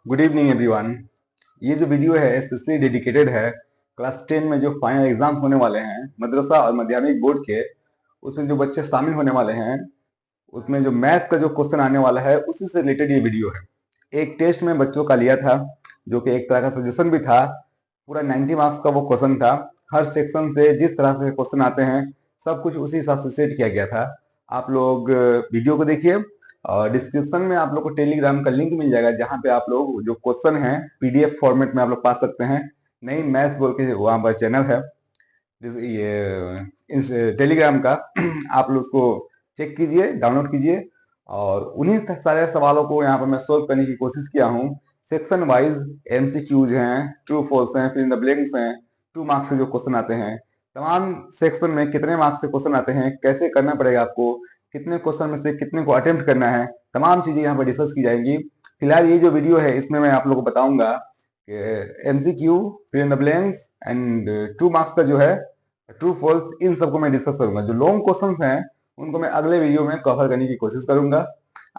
Good evening everyone. ये जो video है स्पेशली डेडिकेटेड है क्लास 10 में जो फाइनल एग्जाम्स होने वाले हैं मदरसा और माध्यमिक बोर्ड के। उसमें जो बच्चे शामिल होने वाले हैं उसमें जो मैथ्स का जो क्वेश्चन आने वाला है उसी से रिलेटेड ये वीडियो है। एक टेस्ट में बच्चों का लिया था जो कि एक तरह का सजेशन भी था। पूरा 90 मार्क्स का वो क्वेश्चन था। हर सेक्शन से जिस तरह से क्वेश्चन आते हैं सब कुछ उसी हिसाब से सेट किया गया था। आप लोग वीडियो को देखिए और डिस्क्रिप्शन में आप लोग को टेलीग्राम का लिंक मिल जाएगा जहां पे आप लोग जो क्वेश्चन है पीडीएफ फॉर्मेट में आप लोग पा सकते हैं। नई मैथ्स बोल के वहां पर चैनल है ये इस टेलीग्राम का आप लोग उसको चेक कीजिए, डाउनलोड कीजिए और उन्हीं सारे सवालों को यहाँ पर मैं सोल्व करने की कोशिश किया हूँ। सेक्शन वाइज एमसीक्यूज हैं, ट्रू फॉल्स हैं, फिर इन द ब्लैंक्स हैं, 2 मार्क्स से जो क्वेश्चन आते हैं, तमाम सेक्शन में कितने मार्क्स से क्वेश्चन आते हैं, कैसे करना पड़ेगा आपको, कितने क्वेश्चन में से कितने को अटेम्प्ट करना है, तमाम चीजें यहाँ पर डिस्कस की जाएंगी। फिलहाल ये जो वीडियो है इसमें मैं आप लोगों को बताऊंगा कि एमसीक्यू, फिर इन द ब्लैंक्स एंड 2 मार्क्स का जो है ट्रू फॉल्स, इन सबको मैं डिस्कस करूंगा। जो लॉन्ग क्वेश्चंस हैं उनको मैं अगले वीडियो में कवर करने की कोशिश करूंगा।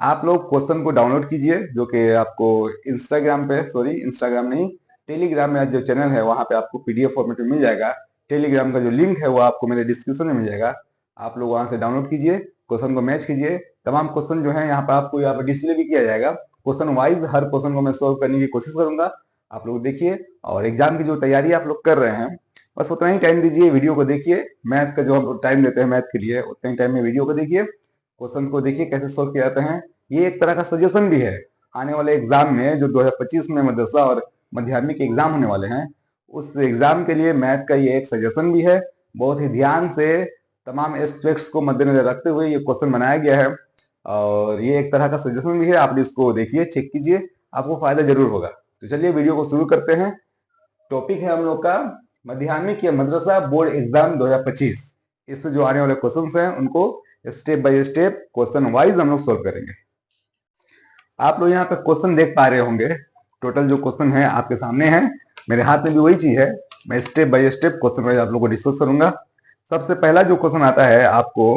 आप लोग क्वेश्चन को डाउनलोड कीजिए जो कि आपको इंस्टाग्राम पे, सॉरी इंस्टाग्राम नहीं, टेलीग्राम में जो चैनल है वहां पे आपको पीडीएफ फॉर्मेट में मिल जाएगा। टेलीग्राम का जो लिंक है वो आपको मेरे डिस्क्रिप्शन में मिल जाएगा। आप लोग वहां से डाउनलोड कीजिए, क्वेश्चन को मैच कीजिए। तमाम क्वेश्चन जो है यहाँ पर आपको यहाँ पर डिस्प्ले भी किया जाएगा। क्वेश्चन वाइज हर क्वेश्चन को मैं सोल्व करने की कोशिश करूंगा। आप लोग देखिए और एग्जाम की जो तैयारी आप लोग कर रहे हैं बस उतना ही टाइम दीजिए, वीडियो को देखिए। मैथ का जो हम टाइम देते हैं मैथ के लिए उतने ही टाइम में वीडियो को देखिए, क्वेश्चन को देखिए कैसे सोल्व किए जाते हैं। ये एक तरह का सजेशन भी है आने वाले एग्जाम में जो 2025 में मदरसा और माध्यमिक के एग्जाम होने वाले हैं, उस एग्जाम के लिए मैथ का ये एक सजेशन भी है। बहुत ही ध्यान से तमाम एस्पेक्ट्स को मद्देनजर रखते हुए ये क्वेश्चन बनाया गया है और ये एक तरह का सजेशन भी है। आप इसको देखिए, चेक कीजिए, आपको फायदा जरूर होगा। तो चलिए वीडियो को शुरू करते हैं। टॉपिक है हम लोग का माध्यमिक या मदरसा बोर्ड एग्जाम 2025। इससे जो आने वाले क्वेश्चंस हैं उनको step by step question wise हम लोग सोल्व करेंगे। आप लोग यहाँ पे क्वेश्चन देख पा रहे होंगे। टोटल जो क्वेश्चन है आपके सामने है, मेरे हाथ में भी वही चीज है। मैं step by step question wise आप लोग को डिस्कस करूंगा। सबसे पहला जो क्वेश्चन आता है आपको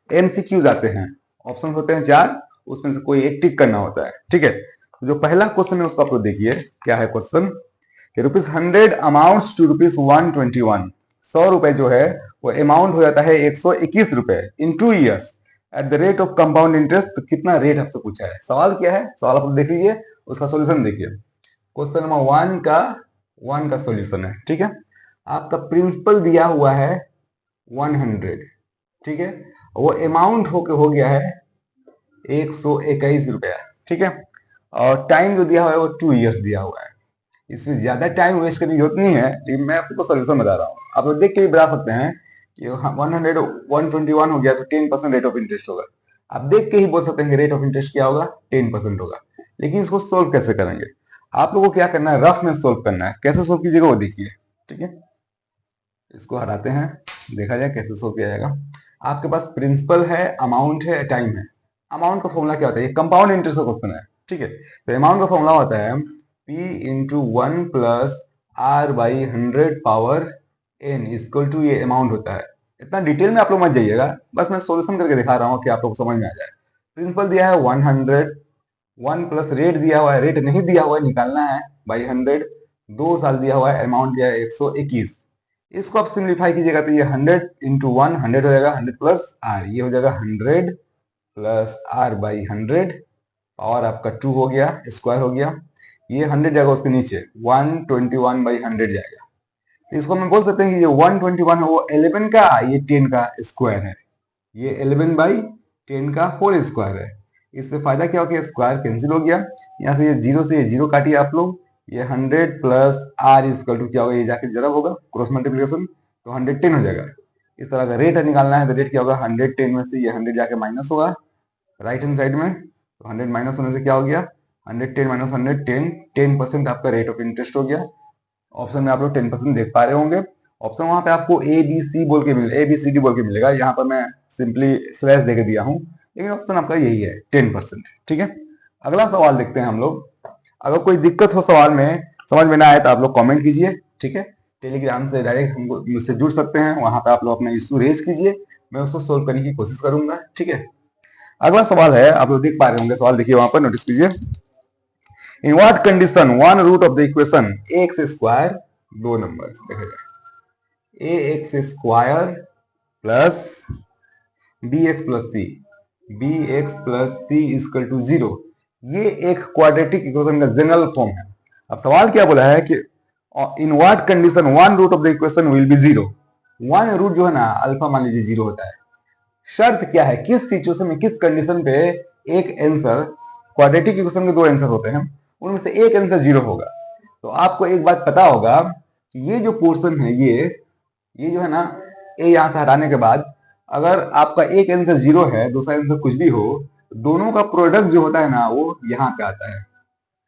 एमसीक्यूज आते हैं, ऑप्शन होते हैं 4, उसमें से कोई एक टिक करना होता है। ठीक है, जो पहला क्वेश्चन है उसको आप लोग देखिए क्या है क्वेश्चन। ₹100 amounts to ₹121। 100 रुपए जो है वो अमाउंट हो जाता है 121 रुपए इन 2 years at the rate of compound interest. तो कितना रेट आपसे पूछा है, सवाल क्या है, सवाल आप देख लीजिए, उसका सोल्यूशन देखिए। क्वेश्चन नंबर 1 का सोल्यूशन है। ठीक है, आपका प्रिंसिपल दिया हुआ है 100, ठीक है, वो अमाउंट हो गया है 121 रुपया। ठीक है, और टाइम जो दिया हुआ है वो 2 ईयर्स दिया हुआ है। इसमें ज्यादा टाइम वेस्ट करने की जरूरत नहीं है, लेकिन मैं आपको सोल्यूशन बता रहा हूँ। आप लोग देख के भी बता सकते हैं कि 100 121 हो गया तो 10% रेट ऑफ इंटरेस्ट होगा। आप देख के ही बोल सकते हैं कि रेट ऑफ इंटरेस्ट क्या होगा, 10% होगा। लेकिन इसको सोल्व कैसे करेंगे, आप लोगों को क्या करना है, रफ में सोल्व करना है। कैसे सोल्व कीजिएगा वो देखिए। ठीक है, इसको हटाते हैं, देखा जाए कैसे सोल्व किया जाएगा। आपके पास प्रिंसिपल है, अमाउंट है, टाइम है। अमाउंट का फॉर्मूला क्या होता है, ये कंपाउंड इंटरेस्ट का क्वेश्चन है। ठीक है, तो अमाउंट का फॉर्मूला होता है P into 1 plus R by 100 power N equal to, ये अमाउंट होता है। इतना डिटेल में आप लोग मत जाइएगा, बस मैं सॉल्यूशन करके दिखा रहा हूँ कि आप लोग को समझ में आ जाए। प्रिंसिपल दिया है 100, 1 प्लस रेट दिया हुआ है, रेट नहीं दिया हुआ है, निकालना है, बाई 100, 2 साल दिया हुआ है, अमाउंट दिया है 121। इसको आप सिंप्लीफाई कीजिएगा तो ये 100 इंटू 1 100 हो जाएगा, 100 प्लस आर, ये हो जाएगा 100 प्लस आर बाई 100, पावर आपका 2 हो गया, स्क्वायर हो गया। ये 100 जाएगा उसके नीचे, 121 बाई 100 जाएगा। तो इसको हम बोल सकते हैं कि ये 121 है वो 11 का, ये 10 का स्क्वायर है। ये 11 बाई 10 का होल स्क्वायर है। इससे फायदा क्या हो गया, स्क्वायर कैंसिल हो गया। यहाँ से ये जीरो से ये जीरो काटिए आप लोग। ये 100 प्लस आर इक्वल टू क्या होगा, ये जाके जरा होगा क्रॉस मल्टीप्लिकेशन, तो 110 हो जाएगा। इस तरह का रेट निकालना है तो रेट क्या होगा, 110 में से ये 100 जाके माइनस होगा राइट हैंड साइड में, तो 100 माइनस होने से क्या हो गया, 110 माइनस 110, 10% आपका रेट ऑफ इंटरेस्ट हो गया। ऑप्शन में आप लोग 10% देख पा रहे होंगे। ऑप्शन वहां पे आपको ABC बोल के ABCD बोल के मिलेगा, यहाँ पर मैं सिंपली स्लैश दे के दिया हूँ, लेकिन ऑप्शन आपका यही है 10%। ठीक है, अगला सवाल देखते हैं हम लोग। अगर कोई दिक्कत हो सवाल में, समझ में ना आए तो आप लोग कमेंट कीजिए। ठीक है, टेलीग्राम से डायरेक्ट हमको मुझसे जुड़ सकते हैं, वहां पे आप लोग अपना इश्यू रेज कीजिए, मैं उसको सोल्व करने की कोशिश करूंगा। ठीक है, अगला सवाल है, आप लोग देख पा रहे होंगे, सवाल देखिए वहां पर, नोटिस कीजिए। In what condition one root of the equation a x square, दो नंबर देखेगा, a x square plus b x plus c, b x plus c equal to 0, ये एक क्वाड्रेटिक इक्वेशन का जनरल फॉर्म है। अब सवाल क्या बोला है कि in what condition one root of the equation will be 0, one root जो है ना अल्फा मान लीजिए 0 होता है। शर्त क्या है, किस सिचुएशन में, किस कंडीशन पे एक आंसर, क्वाड्रेटिक इक्वेशन के दो आंसर होते हैं, उनमें से एक आंसर 0 होगा। तो आपको एक बात पता होगा कि ये जो पोर्शन है, ये जो है ना, ए यहां से हटाने के बाद अगर आपका एक आंसर 0 है, दूसरा आंसर कुछ भी हो, दोनों का प्रोडक्ट जो होता है ना वो यहाँ पे आता है,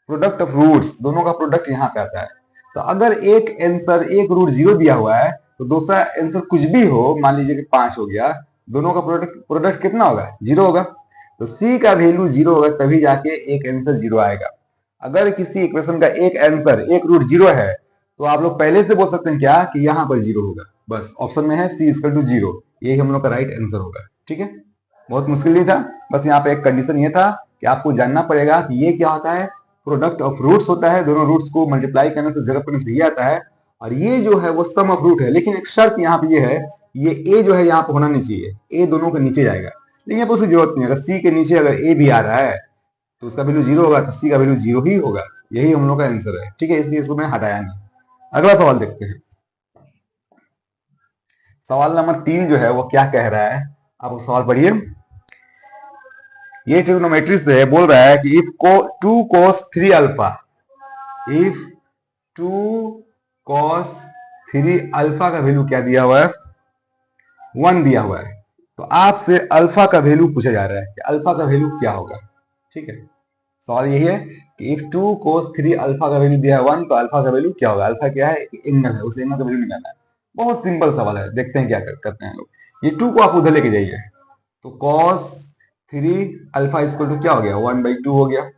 प्रोडक्ट ऑफ रूट्स, दोनों का प्रोडक्ट यहाँ पे आता है। तो अगर एक आंसर, एक रूट 0 दिया हुआ है तो दूसरा आंसर कुछ भी हो, मान लीजिए कि 5 हो गया, दोनों का प्रोडक्ट कितना होगा, 0 होगा। तो सी का वैल्यू 0 होगा तभी जाके एक आंसर 0 आएगा। अगर किसी इक्वेशन का एक आंसर, एक रूट 0 है तो आप लोग पहले से बोल सकते हैं क्या कि यहाँ पर 0 होगा, बस ऑप्शन में है सी इक्वल टू 0, यही हम लोग का राइट आंसर होगा। ठीक है, बहुत मुश्किल नहीं था, बस यहाँ पे एक कंडीशन ये था कि आपको जानना पड़ेगा कि ये क्या होता है, प्रोडक्ट ऑफ रूट्स होता है, दोनों रूट्स को मल्टीप्लाई करने से जरूरत करने से ये आता है, और ये जो है वो सम ऑफ रूट है। लेकिन एक शर्त यहाँ पे ये है, ये ए जो है यहाँ पे होना नहीं चाहिए, ए दोनों के नीचे जाएगा, लेकिन यहाँ पे उसकी जरूरत नहीं है। अगर सी के नीचे अगर ए भी आ रहा है तो उसका वैल्यू 0 होगा, तो सी का वैल्यू 0 ही होगा, यही हम लोग का आंसर है। ठीक है, इसलिए इसको मैं हटाया नहीं। अगला सवाल देखते हैं। सवाल नंबर 3 जो है वो क्या कह रहा है, आप सवाल पढ़िए। ये ट्रिग्नोमेट्री से बोल रहा है कि if 2 cos 3 alpha, if 2 cos 3 alpha का वैल्यू क्या दिया हुआ है, 1 दिया हुआ है, तो आपसे अल्फा का वैल्यू पूछा जा रहा है कि अल्फा का वैल्यू क्या होगा। ठीक है, सवाल यही है कि इफ 2 cos 3 अल्फा का वैल्यू दिया है 1, तो अल्फा का वैल्यू क्या होगा। अल्फा क्या है, एंगल है, उस एंगल का वैल्यू निकालना है। बहुत सिंपल सवाल है, देखते हैं क्या करते हैं लोग। ये 2 को आप उधर लेके जाइए, तो cos 3 अल्फा इक्वल टू क्या हो गया, 1/2 हो गया।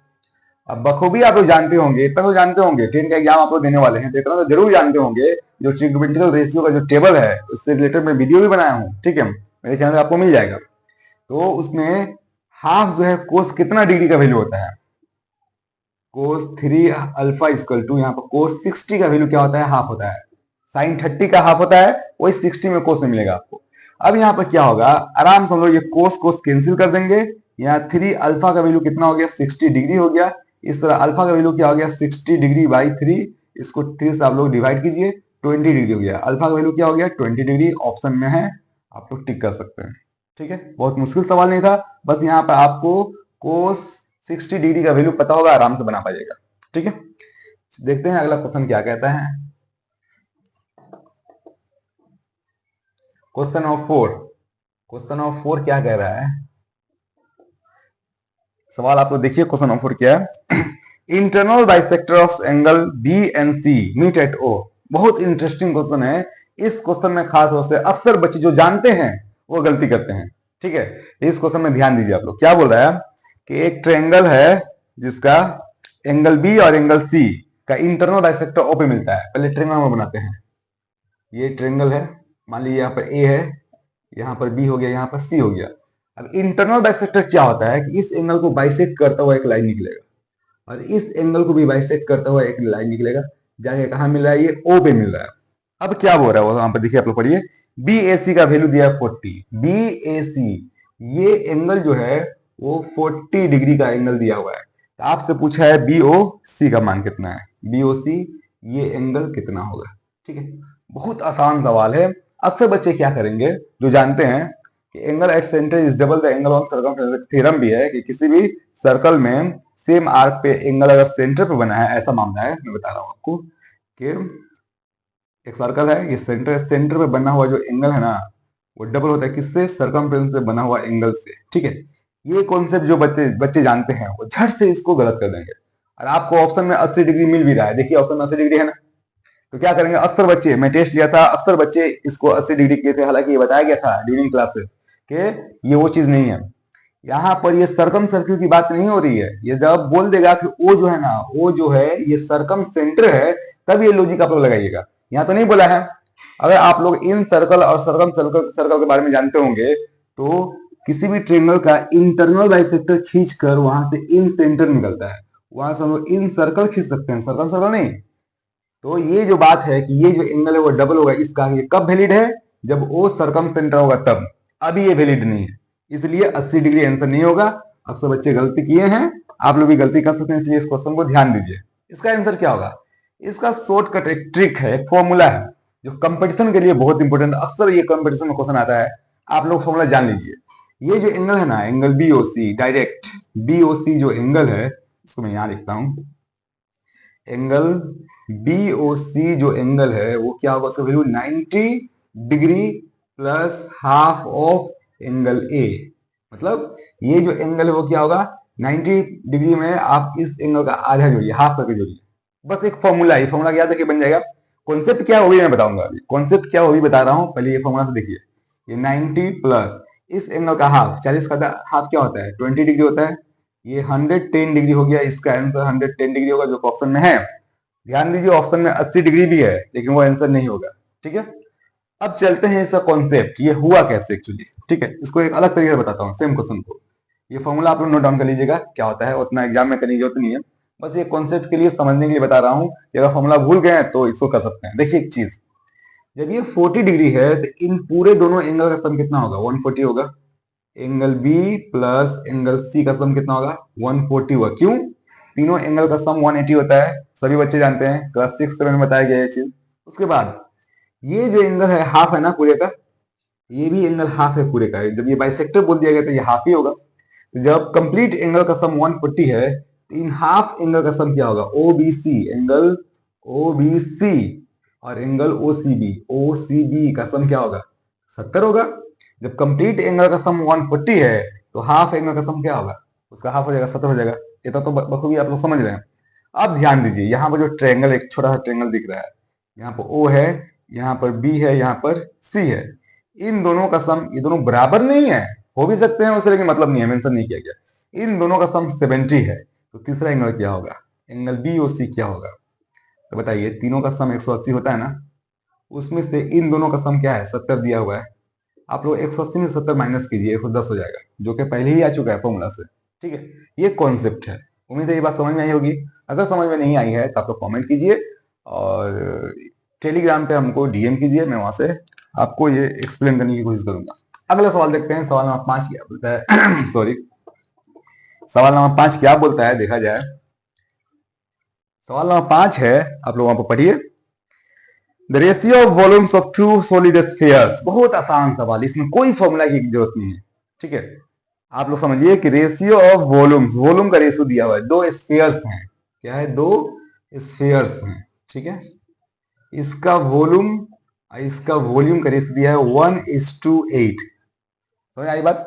अब बखूबी आप लोग जानते होंगे, इतना तो जानते होंगे, 10 का एग्जाम आप लोग देने वाले हैं तो इतना तो जरूर जानते होंगे, जो ट्रिग्नोमेट्रिकल रेशियो का जो टेबल है उससे रिलेटेड मैं वीडियो भी बनाया हूँ। ठीक है, मेरे चैनल पे आपको मिल जाएगा। तो उसमें हाफ जो है कोस कितना डिग्री का वैल्यू होता है, कोस 3 अल्फा इक्वल टू, यहाँ पर कोस 60 का वैल्यू क्या होता है, हाफ होता है। साइन 30 का हाफ होता है, वही 60 में कोस में मिलेगा आपको। अब यहाँ पर क्या होगा, आराम से हम लोग ये कोस कोस कैंसिल कर देंगे। यहाँ 3 अल्फा का वैल्यू कितना हो गया, 60 डिग्री हो गया। इस तरह अल्फा का वैल्यू क्या हो गया, 60 डिग्री बाई 3, इसको 3 से आप लोग डिवाइड कीजिए, 20 डिग्री हो गया। अल्फा का वैल्यू क्या हो गया, 20 डिग्री, ऑप्शन में है, आप लोग टिक कर सकते हैं। ठीक है, बहुत मुश्किल सवाल नहीं था, बस यहाँ पर आपको कोस 60 डिग्री का वैल्यू पता होगा, आराम से बना पाइएगा। ठीक है, देखते हैं अगला क्वेश्चन क्या कहता है। क्वेश्चन नंबर 4 क्या कह रहा है, सवाल आप लोग देखिए। क्वेश्चन नंबर 4 क्या है, internal bisector of angle B and C meet at O. बहुत इंटरेस्टिंग क्वेश्चन है। इस क्वेश्चन में खास तौर से अक्सर बच्चे जो जानते हैं वो गलती करते हैं। ठीक है, इस क्वेश्चन में ध्यान दीजिए आप लोग। क्या बोल रहा है कि एक ट्रायंगल है जिसका एंगल बी और एंगल सी का इंटरनल बाइसेक्टर ओ पे मिलता है। पहले ट्रायंगल बनाते हैं। ये ट्रायंगल है, मान लीजिए यहाँ पर ए है, यहाँ पर बी हो गया, यहाँ पर सी हो गया। अब इंटरनल बाइसेक्टर क्या होता है कि इस एंगल को बाइसेक्ट करता हुआ एक लाइन निकलेगा, और इस एंगल को भी बाइसेक्ट करता हुआ एक लाइन निकलेगा, जाके कहाँ मिल रहा है, ये ओ पे मिल रहा है। अब क्या बोल रहा है वो यहाँ पर देखिए, आप लोग पढ़िए। बी ए सी का वैल्यू दिया है 40, बी ए सी, ये एंगल जो है वो 40 डिग्री का एंगल दिया हुआ है। तो आपसे पूछा है बी ओ सी का मान कितना है, बी ओ सी ये एंगल कितना होगा। ठीक है, बहुत आसान सवाल है। अक्सर बच्चे क्या करेंगे, जो जानते हैं कि angle at centre is double the angle on circumference, theorem भी है कि किसी भी सर्कल में सेम आर्क पे एंगल अगर सेंटर पे बना है, ऐसा मामला है, मैं बता रहा हूं आपको कि एक सर्कल है, ये सेंटर पे बना हुआ जो एंगल है ना वो डबल होता है किससे, सर्कमफ्रेंस से बना हुआ एंगल से। ठीक है, ये कॉन्सेप्ट जो बच्चे जानते हैं वो झट से इसको गलत कर देंगे। और आपको ऑप्शन में 80 डिग्री मिल भी रहा है, देखिए ऑप्शन में 80 डिग्री है ना, तो क्या करेंगे अक्सर बच्चे, मैं टेस्ट लिया था, अक्सर बच्चे इसको 80 डिग्री किए थे। हालांकि ये बताया गया था ड्यूरिंग क्लासेस कि ये वो चीज नहीं है। यहाँ पर ये सर्कम सर्किल की बात नहीं हो रही है। ये जब बोल देगा कि ओ जो है ना, ओ जो है ये सर्कम सेंटर है, तब ये लॉजिक आप लोग लगाइएगा। यहाँ तो नहीं बोला है। अगर आप लोग इन सर्कल और सर्कम सर्कल के बारे में जानते होंगे तो किसी भी ट्रायंगल का इंटरनल बाइसेक्टर खींचकर वहां से इन सेंटर निकलता है, वहां से हम लोग इन सर्कल खींच सकते हैं, सर्कल सर्कल नहीं। तो ये जो बात है कि ये जो एंगल है वो डबल होगा इसका, ये कब वैलिड है, जब ओ सरकम सेंटर होगा तब। अभी ये वैलिड नहीं है, इसलिए 80 डिग्री आंसर नहीं होगा। अक्सर बच्चे गलती किए हैं, आप लोग भी गलती कर सकते हैं, इसलिए इस क्वेश्चन को ध्यान दीजिए। इसका आंसर क्या होगा, इसका शॉर्टकट एक ट्रिक है, एक फॉर्मूला है जो कंपटीशन के लिए बहुत इंपॉर्टेंट, अक्सर ये कंपटीशन में क्वेश्चन आता है, आप लोग फॉर्मूला जान लीजिए। ये जो एंगल है ना, एंगल बीओसी, डायरेक्ट बीओसी जो एंगल है, इसको मैं यहां लिखता हूं, एंगल बीओसी जो एंगल है वो क्या होगा, उसका value 90 degree plus half of angle A. मतलब ये जो एंगल है वो क्या होगा, 90 डिग्री में आप इस एंगल का आधा जोड़िए, हाफ करके जोड़िए। बस एक फॉर्मूला है, फॉर्मूला याद रखिए बन जाएगा। कॉन्सेप्ट क्या होगी मैं बताऊंगा, अभी कॉन्सेप्ट क्या होगी बता रहा हूं, पहले ये फॉर्मूला से देखिए। ये 90 प्लस इस एंगल का हाफ, 40 का हाफ क्या होता है, 20 डिग्री होता है। ये 110 डिग्री हो गया, इसका आंसर 110 डिग्री होगा जो ऑप्शन में है। ध्यान दीजिए ऑप्शन में 80 डिग्री भी है, लेकिन वो आंसर नहीं होगा। ठीक है, अब चलते हैं इसका कॉन्सेप्ट, ये हुआ कैसे एक्चुअली। ठीक है, इसको एक अलग तरीके से बताता हूँ सेम क्वेश्चन को। ये फॉर्मूला आप लोग नोट डाउन कर लीजिएगा क्या होता है, उतना एग्जाम में करने की जरूरत नहीं है, बस ये कॉन्सेप्ट के लिए समझने के लिए बता रहा हूँ। अगर फॉर्मूला भूल गए तो इसको कर सकते हैं। देखिए एक चीज, जब ये 40 डिग्री है तो इन पूरे दोनों एंगल का सम कितना होगा, 140 होगा। Angle B plus angle C का सम कितना होगा, 140 होगा। क्यों, तीनों एंगल का सम 180 होता है, सभी बच्चे जानते हैं, क्लास 6 7 में बताया गया ये चीज। उसके बाद ये जो एंगल है हाफ है ना पूरे का, ये भी एंगल हाफ है पूरे का, जब ये बाइसेक्टर बोल दिया गया तो ये हाफ ही होगा। तो जब कंप्लीट एंगल का सम 140 है तो इन हाफ एंगल का सम क्या होगा, ओबीसी, एंगल ओबीसी और एंगल ओसीबी, ओसीबी का सम क्या होगा, 70 होगा। जब कंप्लीट एंगल का सम 140 है तो हाफ एंगल का सम क्या होगा, उसका हाफ हो जाएगा, 70 हो जाएगा। ये तो बखूबी आप लोग समझ रहे हैं। अब ध्यान दीजिए, यहाँ पर जो ट्रायंगल, एक छोटा सा ट्रायंगल दिख रहा है, यहाँ पर ओ है, यहाँ पर बी है, यहाँ पर सी है। इन दोनों का सम, ये दोनों बराबर नहीं है, हो भी सकते हैं उससे, लेकिन मतलब नहीं है, मेंशन नहीं किया गया। इन दोनों का सम 70 है, तो तीसरा एंगल क्या होगा, एंगल बी ओ सी क्या होगा। तो बताइए, तीनों का सम 180 होता है ना, उसमें से इन दोनों का सम क्या है, 70 दिया हुआ है। आप लोग 180 में 70 माइनस कीजिए, 110 हो जाएगा, जो कि पहले ही आ चुका है फॉर्मूला से। ठीक है, ये कॉन्सेप्ट है। उम्मीद है ये बात समझ में आई होगी। अगर समझ में नहीं आई है तो आप लोग कॉमेंट कीजिए और टेलीग्राम पे हमको डीएम कीजिए, मैं वहां से आपको ये एक्सप्लेन करने की कोशिश करूंगा। अगला सवाल देखते हैं, सवाल नंबर 5 क्या बोलता है सॉरी, सवाल नंबर 5 क्या बोलता है देखा जाए। सवाल नंबर 5 है, आप लोग वहां पर पढ़िए। The ratio of volumes of two solid spheres. बहुत आसान सवाल, इसमें कोई फॉर्मूला की जरूरत नहीं है। ठीक है, आप लोग समझिए कि रेशियो ऑफ वॉल्यूम्स, वॉल्यूम का रेशियो दिया हुआ है, दो स्फीयर्स हैं, क्या है, दो स्फीयर्स हैं। ठीक है, इसका वॉल्यूम, इसका वॉल्यूम का रेशियो दिया है 1:8। समझ आई बात।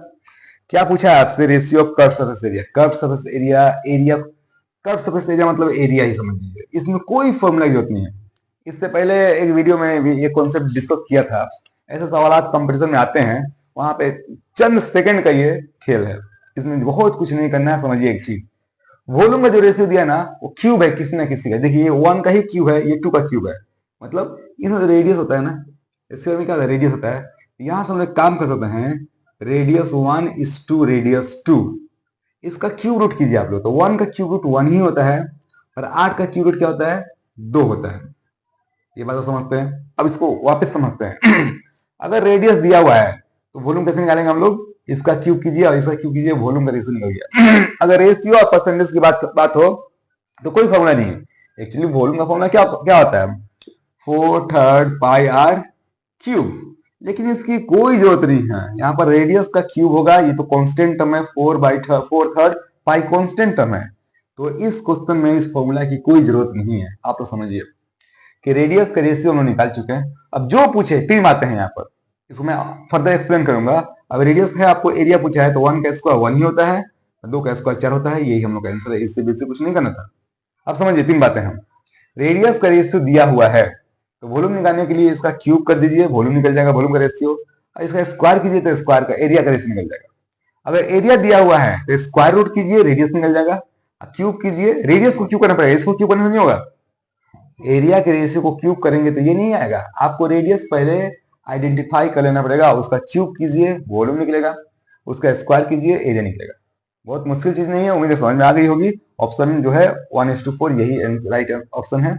क्या पूछा है आपसे, ratio of curve surface area, curve surface area, area curve surface area मतलब एरिया ही समझ लीजिए, इसमें कोई फॉर्मूला की जरूरत नहीं है। इससे पहले एक वीडियो में भी ये कॉन्सेप्ट डिस्कस किया था। ऐसे सवाल कंपटीशन में आते हैं, वहां पे चंद सेकंड का ये खेल है, इसमें बहुत कुछ नहीं करना है। समझिए एक चीज, वॉल्यूम का जो रेशियो दिया ना वो क्यूब है किसी ना किसी का। देखिए ये 1 का ही क्यूब है, ये 2 का क्यूब है, मतलब इसमें रेडियस होता है ना, इससे में क्या रेडियस होता है। यहां से हम लोग काम कर सकते हैं, रेडियस 1:2 रेडियस 2, इसका क्यूब रूट कीजिए आप लोग, तो 1 का क्यूब रूट 1 ही होता है, और 8 का क्यूब रूट क्या होता है, 2 होता है। ये बात तो समझते हैं। अब इसको वापस समझते हैं अगर रेडियस दिया हुआ है तो वॉल्यूम कैसे निकालेंगे हम लोग, इसका क्यूब कीजिए और इसका क्यूब कीजिए, वॉल्यूम का रेशियो निकल गया अगर रेशियो और परसेंटेज की बात हो तो कोई फॉर्मूला नहीं है। एक्चुअली वॉल्यूम का फॉर्मूला क्या क्या होता है, 4/3 पाई आर क्यूब, लेकिन इसकी कोई जरूरत नहीं है। यहाँ पर रेडियस का क्यूब होगा, ये तो कांस्टेंट टर्म है, 4/3 पाई कांस्टेंट टर्म है, तो इस क्वेश्चन में इस फॉर्मूला की कोई जरूरत नहीं है। आप लोग समझिए कि रेडियस का रेशियो हम निकाल चुके हैं। अब जो पूछे 3 बातें हैं यहाँ पर, इसको मैं फर्दर एक्सप्लेन करूंगा। अब रेडियस है, आपको एरिया पूछा है, तो 1 का स्क्वायर 1 ही होता है, 2 का स्क्वायर 4 होता है, यही हम लोग का आंसर है, इससे बेसिक कुछ नहीं करना था। अब समझिए 3 बातें हैं। रेडियस का रेशियो दिया हुआ है, तो वॉल्यूम निकालने के लिए इसका क्यूब कर दीजिए, वॉल्यूम निकल जाएगा, वॉल्यूम का रेशियो। और इसका स्क्वायर कीजिए तो स्क्वायर का एरिया का रेशियो निकल जाएगा। अगर एरिया दिया हुआ है तो स्क्वायर रूट कीजिए, रेडियस निकल जाएगा। क्यूब कीजिए, रेडियस को क्यूब करना पड़ेगा, इसको क्यूब करने से नहीं होगा। एरिया के रेशियो को क्यूब करेंगे तो ये नहीं आएगा, आपको रेडियस पहले आइडेंटिफाई कर लेना पड़ेगा, उसका क्यूब कीजिए, वॉल्यूम निकलेगा, उसका स्क्वायर कीजिए, एरिया निकलेगा। बहुत मुश्किल चीज नहीं है, उम्मीद है समझ में आ गई होगी। ऑप्शन जो है 1:4 यही राइट ऑप्शन है।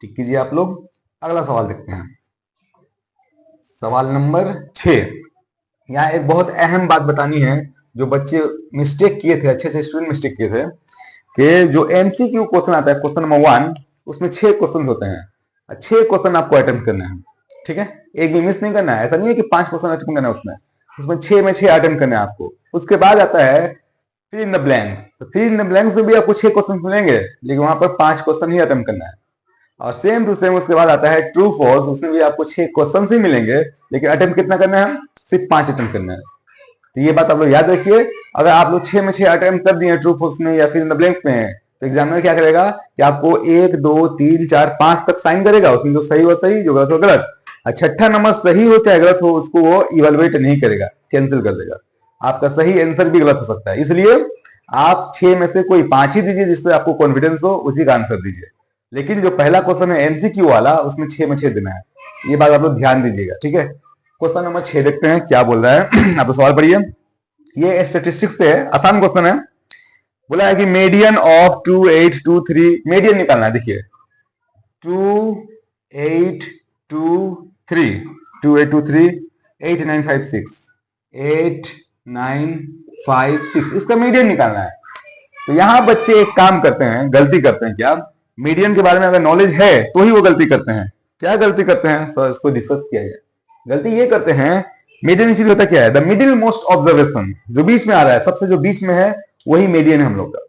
टिक कीजिए आप लोग। अगला सवाल देखते हैं, सवाल नंबर 6। यहाँ एक बहुत अहम बात बतानी है, जो बच्चे मिस्टेक किए थे, अच्छे से स्टूडेंट मिस्टेक किए थे, कि जो एमसीक्यू क्वेश्चन आता है, क्वेश्चन नंबर 1, उसमें 6 क्वेश्चन होते हैं। 6 क्वेश्चन आपको अटेम्प्ट करना है, ठीक है, एक भी मिस नहीं करना है। ऐसा नहीं है कि 5 क्वेश्चन अटेम्प्ट करना है उसमें, उसमें 6 में 6 अटेम्प्ट करना है आपको। उसके बाद आता है फिल इन द ब्लैंक्स। तो फिल इन द ब्लैंक्स में भी आपको 6 क्वेश्चन मिलेंगे, लेकिन वहां पर 5 क्वेश्चन ही अटेम्प्ट करना है। और सेम टू सेम उसके बाद आता है ट्रू फॉल्स, उसमें भी आपको 6 क्वेश्चन ही मिलेंगे, लेकिन अटेम्प्ट कितना करना है, सिर्फ 5 अटेम्प्ट करना है। तो ये बात आप लोग याद रखिए। अगर आप लोग 6 में 6 अटेम्प्ट कर दिए ट्रू फॉल्स में या फिर इन द ब्लैंक्स में, तो एग्जामिनर क्या करेगा कि आपको 1 2 3 4 5 तक साइन करेगा, उसमें जो सही हो सही, जो गलत हो गलत। और छठा नंबर सही हो चाहे गलत हो, उसको वो इवेलुएट नहीं करेगा, कैंसिल कर देगा। आपका सही आंसर भी गलत हो सकता है, इसलिए आप 6 में से कोई 5 ही दीजिए जिससे आपको कॉन्फिडेंस हो, उसी का आंसर दीजिए। लेकिन जो पहला क्वेश्चन है एमसीक्यू वाला, उसमें 6 में 6 देना है। ये बात आप लोग ध्यान दीजिएगा, ठीक है। क्वेश्चन नंबर 6 देखते हैं क्या बोल रहा है। आप सवाल पढ़िए। ये स्टेटिस्टिक्स से है, आसान क्वेश्चन है। बोला है कि मीडियन ऑफ 2 8 2 3, मीडियन निकालना है। देखिए 2 8 2 3, 2 8 2 3 8 9 5 6, 8 9 5 6, इसका मीडियन निकालना है। तो यहां बच्चे एक काम करते हैं, गलती करते हैं। क्या मीडियन के बारे में अगर नॉलेज है तो ही वो गलती करते हैं। क्या गलती करते हैं सर, इसको डिस्कस किया जाए। गलती ये करते हैं, मीडियन एक्चुअली होता क्या है, द मिडिल मोस्ट ऑब्जर्वेशन, जो बीच में आ रहा है, सबसे जो बीच में है वही मीडियन है हम लोग का।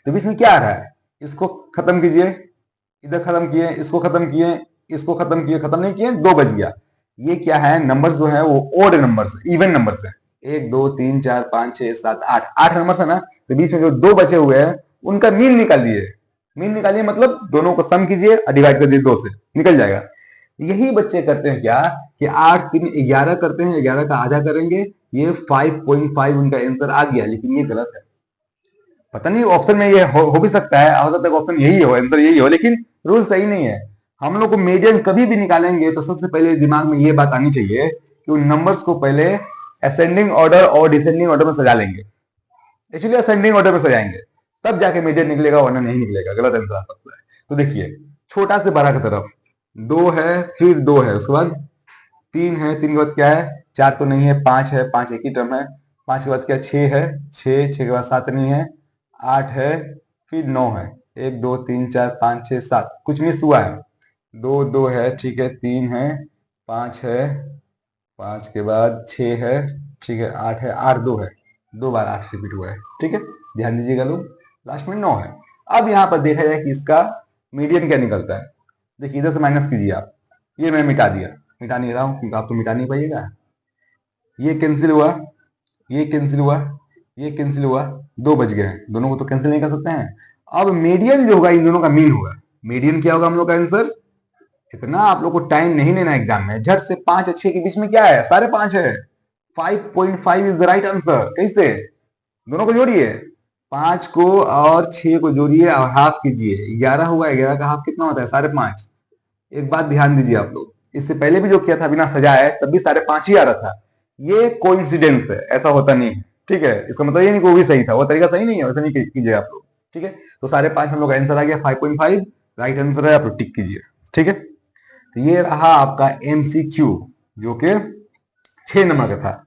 तो बीच में क्या आ रहा है, इसको खत्म कीजिए, इधर खत्म किए, इसको खत्म किए, इसको खत्म किए, खत्म नहीं किए, 2 बच गया। ये क्या है, नंबर्स जो है वो ओड नंबर्स, इवन नंबर्स है। 1 2 3 4 5 6 7 8, 8 नंबर्स है ना। तो बीच में जो 2 बचे हुए हैं उनका मीन निकालिए। मीन निकालिए मतलब दोनों को सम कीजिए और डिवाइड कर दीजिए 2 से, निकल जाएगा। यही बच्चे करते हैं क्या कि 8 3 11 करते हैं, 11 का आधा करेंगे, ये 5.5 उनका आंसर आ गया, लेकिन ये गलत है। पता नहीं ऑप्शन में ये हो भी सकता है, हो सकता है ऑप्शन यही हो, आंसर यही हो, लेकिन रूल सही नहीं है। हम लोग को मीडियन कभी भी निकालेंगे तो सबसे पहले दिमाग में ये बात आनी चाहिए कि उन नंबर्स को पहले असेंडिंग ऑर्डर और डिसेंडिंग ऑर्डर में सजा लेंगे। एक्चुअली असेंडिंग ऑर्डर में सजाएंगे, तब जाके मीडियन निकलेगा, वरना नहीं निकलेगा, गलत आंसर आ सकता है। तो देखिए छोटा से बड़ा की तरफ 2 है, फिर 2 है, उसके बाद 3 है, 3 के बाद क्या है, 4 तो नहीं है, 5 है, 5 एक ही टर्म है, 5 के बाद क्या 6 है, 6 के बाद 7 नहीं है, 8 है, फिर 9 है, 1 2 3 4 5 6 7, कुछ मिस हुआ है, 2 2 है, ठीक है, 3 है, 5 है, 5 के बाद 6 है, ठीक है, 8 है, 8 2 है, 2 बार 8 रिपीट हुआ है, ठीक है, ध्यान दीजिएगा लोग। लास्ट में 9 है। अब यहाँ पर देखा जाए कि इसका मीडियन क्या निकलता है। देखिए इधर से माइनस कीजिए आप, ये मैं मिटा दिया, मिटा नहीं रहा हूं क्योंकि आप तो मिटा नहीं पाइएगा। ये कैंसिल हुआ, ये कैंसिल हुआ, ये कैंसिल हुआ, 2 बच गए, दोनों को तो कैंसिल नहीं कर सकते हैं। अब मीडियन जो होगा इन दोनों का मीन होगा। मीडियन क्या होगा हम लोग का आंसर, इतना आप लोग को टाइम नहीं लेना एग्जाम में, झट से 5 और 6 के बीच में क्या है, 5.5 है, 5.5 इज द राइट आंसर। कैसे, दोनों को जोड़िए, 5 को और 6 को जोड़िए और हाफ कीजिए, 11 हुआ, 11 का हाफ कितना होता है, 5.5। एक बात ध्यान दीजिए आप लोग, इससे पहले भी जो किया था बिना सजाए तब भी 5.5 ही आ रहा था। ये कोइंसिडेंस है, ऐसा होता नहीं है, ठीक है। इसका मतलब ये नहीं कि वो भी सही था, वो तरीका सही नहीं है, वैसा नहीं कीजिए आप लोग, ठीक है। तो 5.5 हम लोग का आंसर आ गया, 5.5 राइट आंसर है, आप लोग टिक कीजिए, ठीक है। तो ये रहा आपका एमसीक्यू जो कि 6 नंबर का था।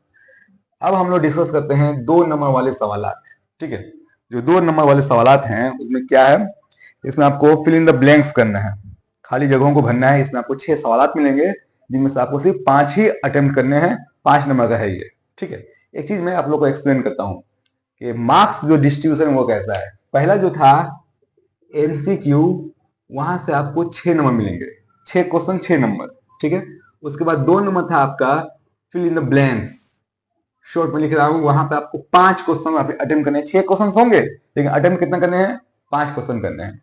अब हम लोग डिस्कस करते हैं 2 नंबर वाले सवालात, ठीक है। जो 2 नंबर वाले सवालात हैं उसमें क्या है, इसमें आपको फिल इन द ब्लैंक्स करना है, खाली जगहों को भरना है। इसमें आपको 6 सवालात मिलेंगे, जिनमें से आपको सिर्फ 5 ही अटेम्प्ट करने हैं, 5 नंबर का है ये, ठीक है। एक चीज मैं आप लोग को एक्सप्लेन करता हूं कि मार्क्स जो डिस्ट्रीब्यूशन वो कैसा है। पहला जो था एमसीक्यू, वहां से आपको 6 नंबर मिलेंगे, 6 क्वेश्चन 6 नंबर, ठीक है। उसके बाद 2 नंबर था आपका fill in the blanks, short में लिख रहा हूं, वहां पे आपको 5 क्वेश्चन अटेम्प्ट करने हैं। 6 क्वेश्चन होंगे, लेकिन अटेम्प्ट कितना करने हैं, 5 क्वेश्चन करने हैं।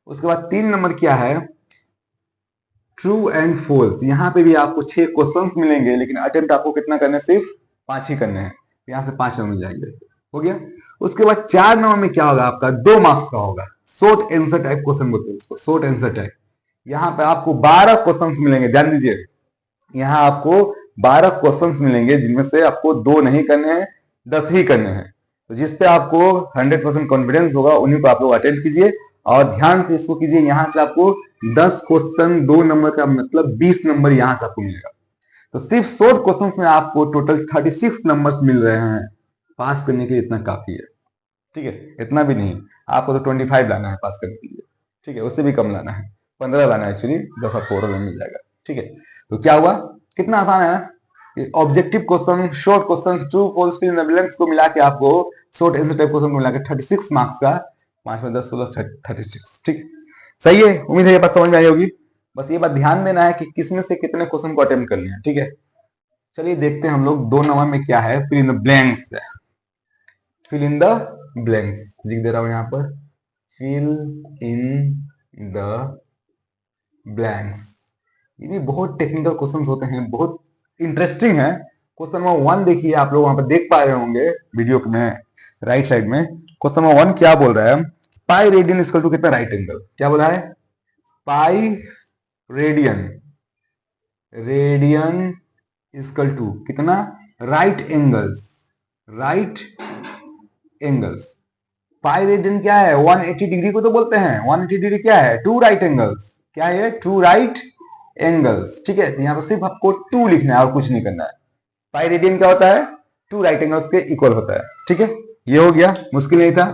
उसके बाद 3 नंबर क्या है, ट्रू एंड फॉल्स, यहां पे भी आपको 6 क्वेश्चंस मिलेंगे, लेकिन अटेम्प्ट आपको कितना करना है, सिर्फ 5 ही करने हैं। यहां से 5 नंबर मिल जाएंगे, हो गया। उसके बाद 4 नंबर में क्या होगा आपका, 2 मार्क्स का होगा, शॉर्ट आंसर टाइप क्वेश्चन बोलते हैं उसको, शॉर्ट आंसर टाइप। यहां पे आपको 12 क्वेश्चंस मिलेंगे, ध्यान दीजिए, यहां आपको 12 क्वेश्चंस मिलेंगे, जिनमें से आपको 2 नहीं करने हैं, 10 ही करने हैं। तो जिस पे आपको 100% कॉन्फिडेंस होगा उन्हीं को आप लोग अटेंड कीजिए और ध्यान से इसको कीजिए। यहां से आपको 10 क्वेश्चन 2 नंबर का मतलब 20 नंबर यहां से आपको मिलेगा। तो सिर्फ शॉर्ट क्वेश्चन में आपको टोटल 36 नंबर्स मिल रहे हैं। पास करने के लिए इतना काफी है, ठीक है। इतना भी नहीं, आपको तो 25 लाना है पास करने के लिए, ठीक है। उससे भी कम लाना है, 15 लाना है एक्चुअली, 10 आपको ओवरऑल मिल जाएगा, ठीक है। तो क्या हुआ, कितना आसान है ना। Objective question, short question, true false fill in the blanks को मिला के आपको शॉर्ट आंसर टाइप क्वेश्चन को मिला के 36 मार्क्स का, 5 में 10 16 36, ठीक है। सही है, उम्मीद है ये बात समझ में आई होगी। बस ये बात ध्यान देना है कि किसमें से कितने क्वेश्चन को अटेम्प्ट करने हैं, ठीक है। चलिए देखते हैं हम लोग 2 नंबर में क्या है। Fill in the blanks, fill in the blanks लिख दे रहा हूं यहां पर, फिल इन द ब्लैंक्स। ये भी बहुत टेक्निकल क्वेश्चंस होते हैं, बहुत इंटरेस्टिंग है। क्वेश्चन नंबर 1 देखिए, आप लोग वहां पर देख पा रहे होंगे वीडियो में राइट साइड में। क्वेश्चन नंबर 1 क्या बोल रहा है, पाई रेडियन इक्वल टू कितना राइट एंगल, क्या बोला है, pi radian, radian equal to कितना right angles, right angles. Pi radian क्या है, 180 डिग्री को तो बोलते हैं। 180 डिग्री क्या है, 2 राइट एंगल्स। क्या है, 2 राइट एंगल्स, ठीक है। तो यहाँ पर सिर्फ आपको 2 लिखना है और कुछ नहीं करना है। पाई रेडियन क्या होता है, 2 राइट एंगल्स के इक्वल होता है, ठीक है। ये हो गया, मुश्किल नहीं था।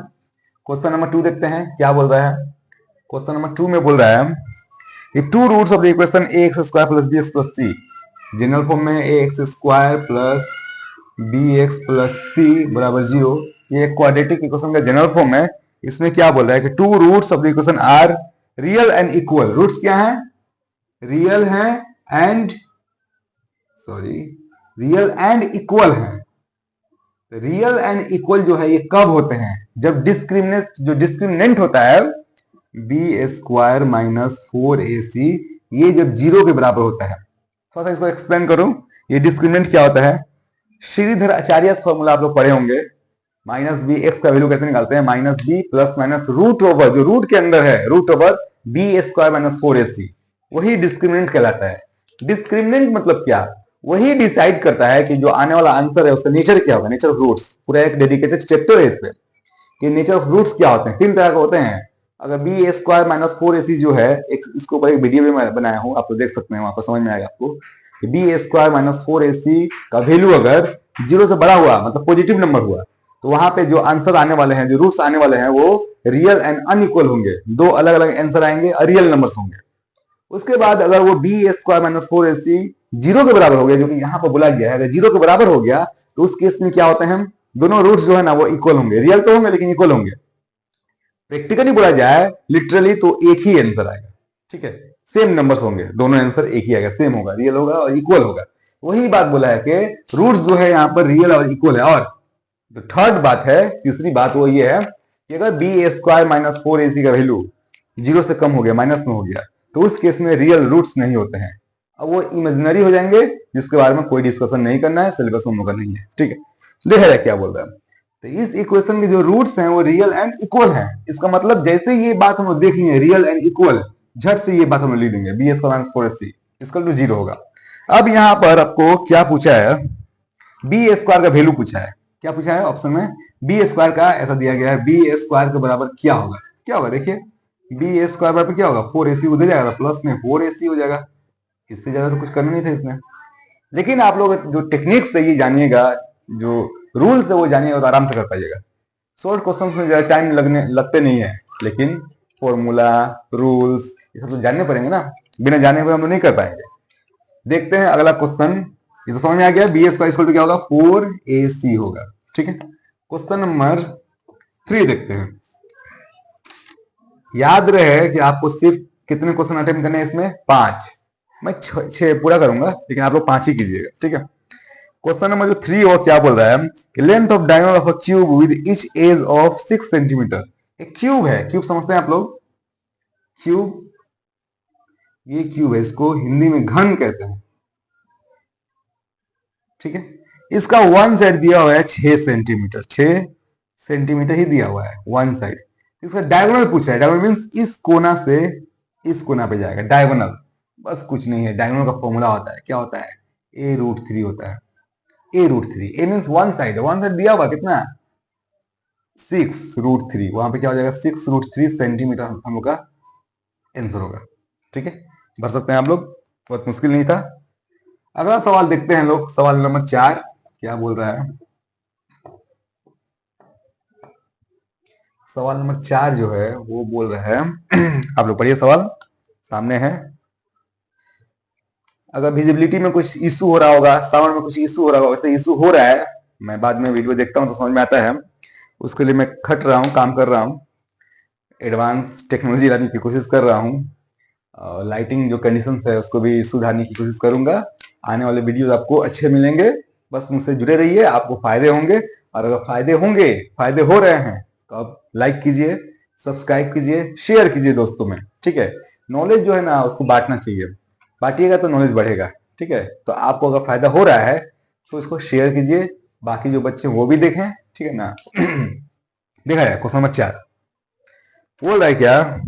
क्वेश्चन नंबर 2 देखते हैं क्या बोल रहा है। क्वेश्चन नंबर 2 में बोल रहा है कि 2 roots of the equation ax square plus bx plus c, general form में ax square plus bx plus c बराबर 0। ये क्वाड्रेटिक इक्वेशन का जनरल फॉर्म है। इसमें क्या बोल रहा है कि 2 roots of the equation are real and equal. Roots क्या है, रियल है and, sorry, real and equal है। रियल एंड इक्वल जो है ये कब होते हैं, जब डिस्क्रिमिनेंट होता है बी स्क्वायर माइनस 4ac, ये जब 0 के बराबर होता है। थोड़ा सा इसको एक्सप्लेन करूं, ये डिस्क्रिमिनेंट क्या होता है। श्रीधर आचार्य फॉर्मूला आप लोग पढ़े होंगे, माइनस बी, एक्स का वैल्यू कैसे निकालते हैं, minus b plus minus root over, जो रूट के अंदर है, root over b square minus 4ac, वही डिस्क्रिमिनेंट कहलाता है। डिस्क्रिमिनेंट मतलब क्या, वही डिसाइड करता है कि जो आने वाला आंसर है उसका नेचर क्या होगा, नेचर ऑफ रूट्स। पूरा एक डेडिकेटेड चैप्टर है इस पे कि नेचर ऑफ रूट्स क्या होते हैं। 3 तरह के होते हैं। अगर बी स्क्वायर माइनस 4ac जो है, इसके ऊपर एक वीडियो भी मैं बनाया हूं, आप तो देख सकते हैं, वहां पर समझ में आएगा आपको कि बी स्क्वायर माइनस 4ac का वैल्यू अगर 0 से बड़ा हुआ, मतलब पॉजिटिव नंबर हुआ, तो वहां पे जो आंसर आने वाले हैं, जो रूट्स आने वाले हैं, वो रियल एंड अनइक्वल होंगे। 2 अलग अलग आंसर आएंगे, रियल नंबर्स होंगे। उसके बाद अगर वो बी स्क्वायर माइनस 4ac 0 के बराबर हो गया, जो कि यहां पर बोला गया है, अगर 0 के बराबर हो गया तो उस केस में क्या होते हैं, दोनों रूट्स जो है ना वो इक्वल होंगे। रियल तो होंगे लेकिन इक्वल होंगे। प्रैक्टिकली बोला जाए, लिटरली तो एक ही आंसर आएगा, ठीक है। सेम नंबर्स होंगे, दोनों आंसर एक ही आएगा, सेम होगा, रियल होगा और इक्वल होगा। वही बात बोला है कि रूट्स जो है यहाँ पर रियल और इक्वल है। और जो थर्ड बात है, तीसरी बात वो ये है कि अगर बी स्क्वायर माइनस 4ac का वैल्यू 0 से कम हो गया, माइनस में हो गया, तो उस केस में रियल रूट्स नहीं होते हैं। अब वो इमेजिनरी हो जाएंगे, जिसके बारे में कोई डिस्कशन नहीं करना है, सिलेबस में मौका नहीं है, ठीक है। देखा जाए क्या बोल रहा है। तो इस इक्वेशन के जो रूट्स हैं वो रियल एंड इक्वल हैं। इसका मतलब जैसे ये बात हम लोग देख लेंगे रियल एंड इक्वल, झट से ये बात हम लोग लिख देंगे, b square minus 4ac equal to 0 होगा। अब यहाँ पर आपको क्या पूछा है, बी स्क्वायर का वैल्यू पूछा है। क्या पूछा है ऑप्शन में, बी स्क्वायर का ऐसा दिया गया है, बी स्क्वायर के बराबर क्या होगा। क्या होगा देखिए, बी स्क्वायर बराबर क्या होगा, 4ac उधर जाएगा, प्लस में 4ac हो जाएगा। इससे ज्यादा तो कुछ करना नहीं था इसमें। लेकिन आप लोग जो टेक्निक्स है ये जानिएगा, जो रूल्स है वो जानिएगा, तो आराम से कर पाइएगा। शॉर्ट क्वेश्चंस में ज्यादा टाइम लगते नहीं है, लेकिन फॉर्मूला, रूल्स, ये सब तो जानने पड़ेंगे ना, बिना जाने हुए हम लोग नहीं कर पाएंगे। देखते हैं अगला क्वेश्चन। ये तो समझ में आ गया, बी स्क्वायर इक्वल टू क्या होगा, 4ac होगा, ठीक है। क्वेश्चन नंबर 3 देखते हैं। याद रहे कि आपको सिर्फ कितने क्वेश्चन अटेम्प्ट करने हैं इसमें, 5। मैं 6 पूरा करूंगा, लेकिन आप लोग 5 ही कीजिएगा, ठीक है। क्वेश्चन नंबर जो 3 और क्या बोल रहा है कि length of diagonal of a cube with each edge of 6 centimetre. एक क्यूब है, क्यूब समझते हैं आप लोग, क्यूब, ये क्यूब है, इसको हिंदी में घन कहते हैं, ठीक है। इसका वन साइड दिया हुआ है 6 सेंटीमीटर, 6 सेंटीमीटर ही दिया हुआ है वन साइड। इसका डायगोनल पूछा है, डायगोनल मीन्स इस कोना से इस कोना पे जाएगा, डायगोनल, बस कुछ नहीं है। डायगोनल का फॉर्मूला होता है, क्या होता है, a रूट 3 होता है। a root 3, a means one side, one side दिया हुआ कितना, 6√3, वहां पे क्या हो जाएगा 6√3 सेंटीमीटर हम लोग का आंसर होगा। ठीक है, भर सकते हैं आप लोग, बहुत मुश्किल नहीं था। अगला सवाल देखते हैं लोग, सवाल नंबर 4 क्या बोल रहा है। सवाल नंबर 4 जो है वो बोल रहा है आप लोग पढ़िए, सवाल सामने है। अगर विजिबिलिटी में कुछ इशू हो रहा होगा, साउंड में कुछ इशू हो रहा होगा, वैसे इशू हो रहा है, मैं बाद में वीडियो देखता हूँ तो समझ में आता है, उसके लिए मैं खट रहा हूँ, काम कर रहा हूँ, एडवांस टेक्नोलॉजी लाने की कोशिश कर रहा हूँ। लाइटिंग जो कंडीशंस है उसको भी सुधारने की कोशिश करूंगा। आने वाले वीडियोस आपको अच्छे मिलेंगे, बस मुझसे जुड़े रहिए, आपको फायदे होंगे। और अगर फायदे हो रहे हैं तो आप लाइक कीजिए, सब्सक्राइब कीजिए, शेयर कीजिए दोस्तों में। ठीक है, नॉलेज जो है ना उसको बांटना चाहिए, बांटिएगा तो नॉलेज बढ़ेगा। ठीक है, तो आपको अगर फायदा हो रहा है तो इसको शेयर कीजिए, बाकी जो बच्चे वो भी देखें। ठीक है ना देखा जाए, क्वेश्चन नंबर 4 बोल रहा है क्या,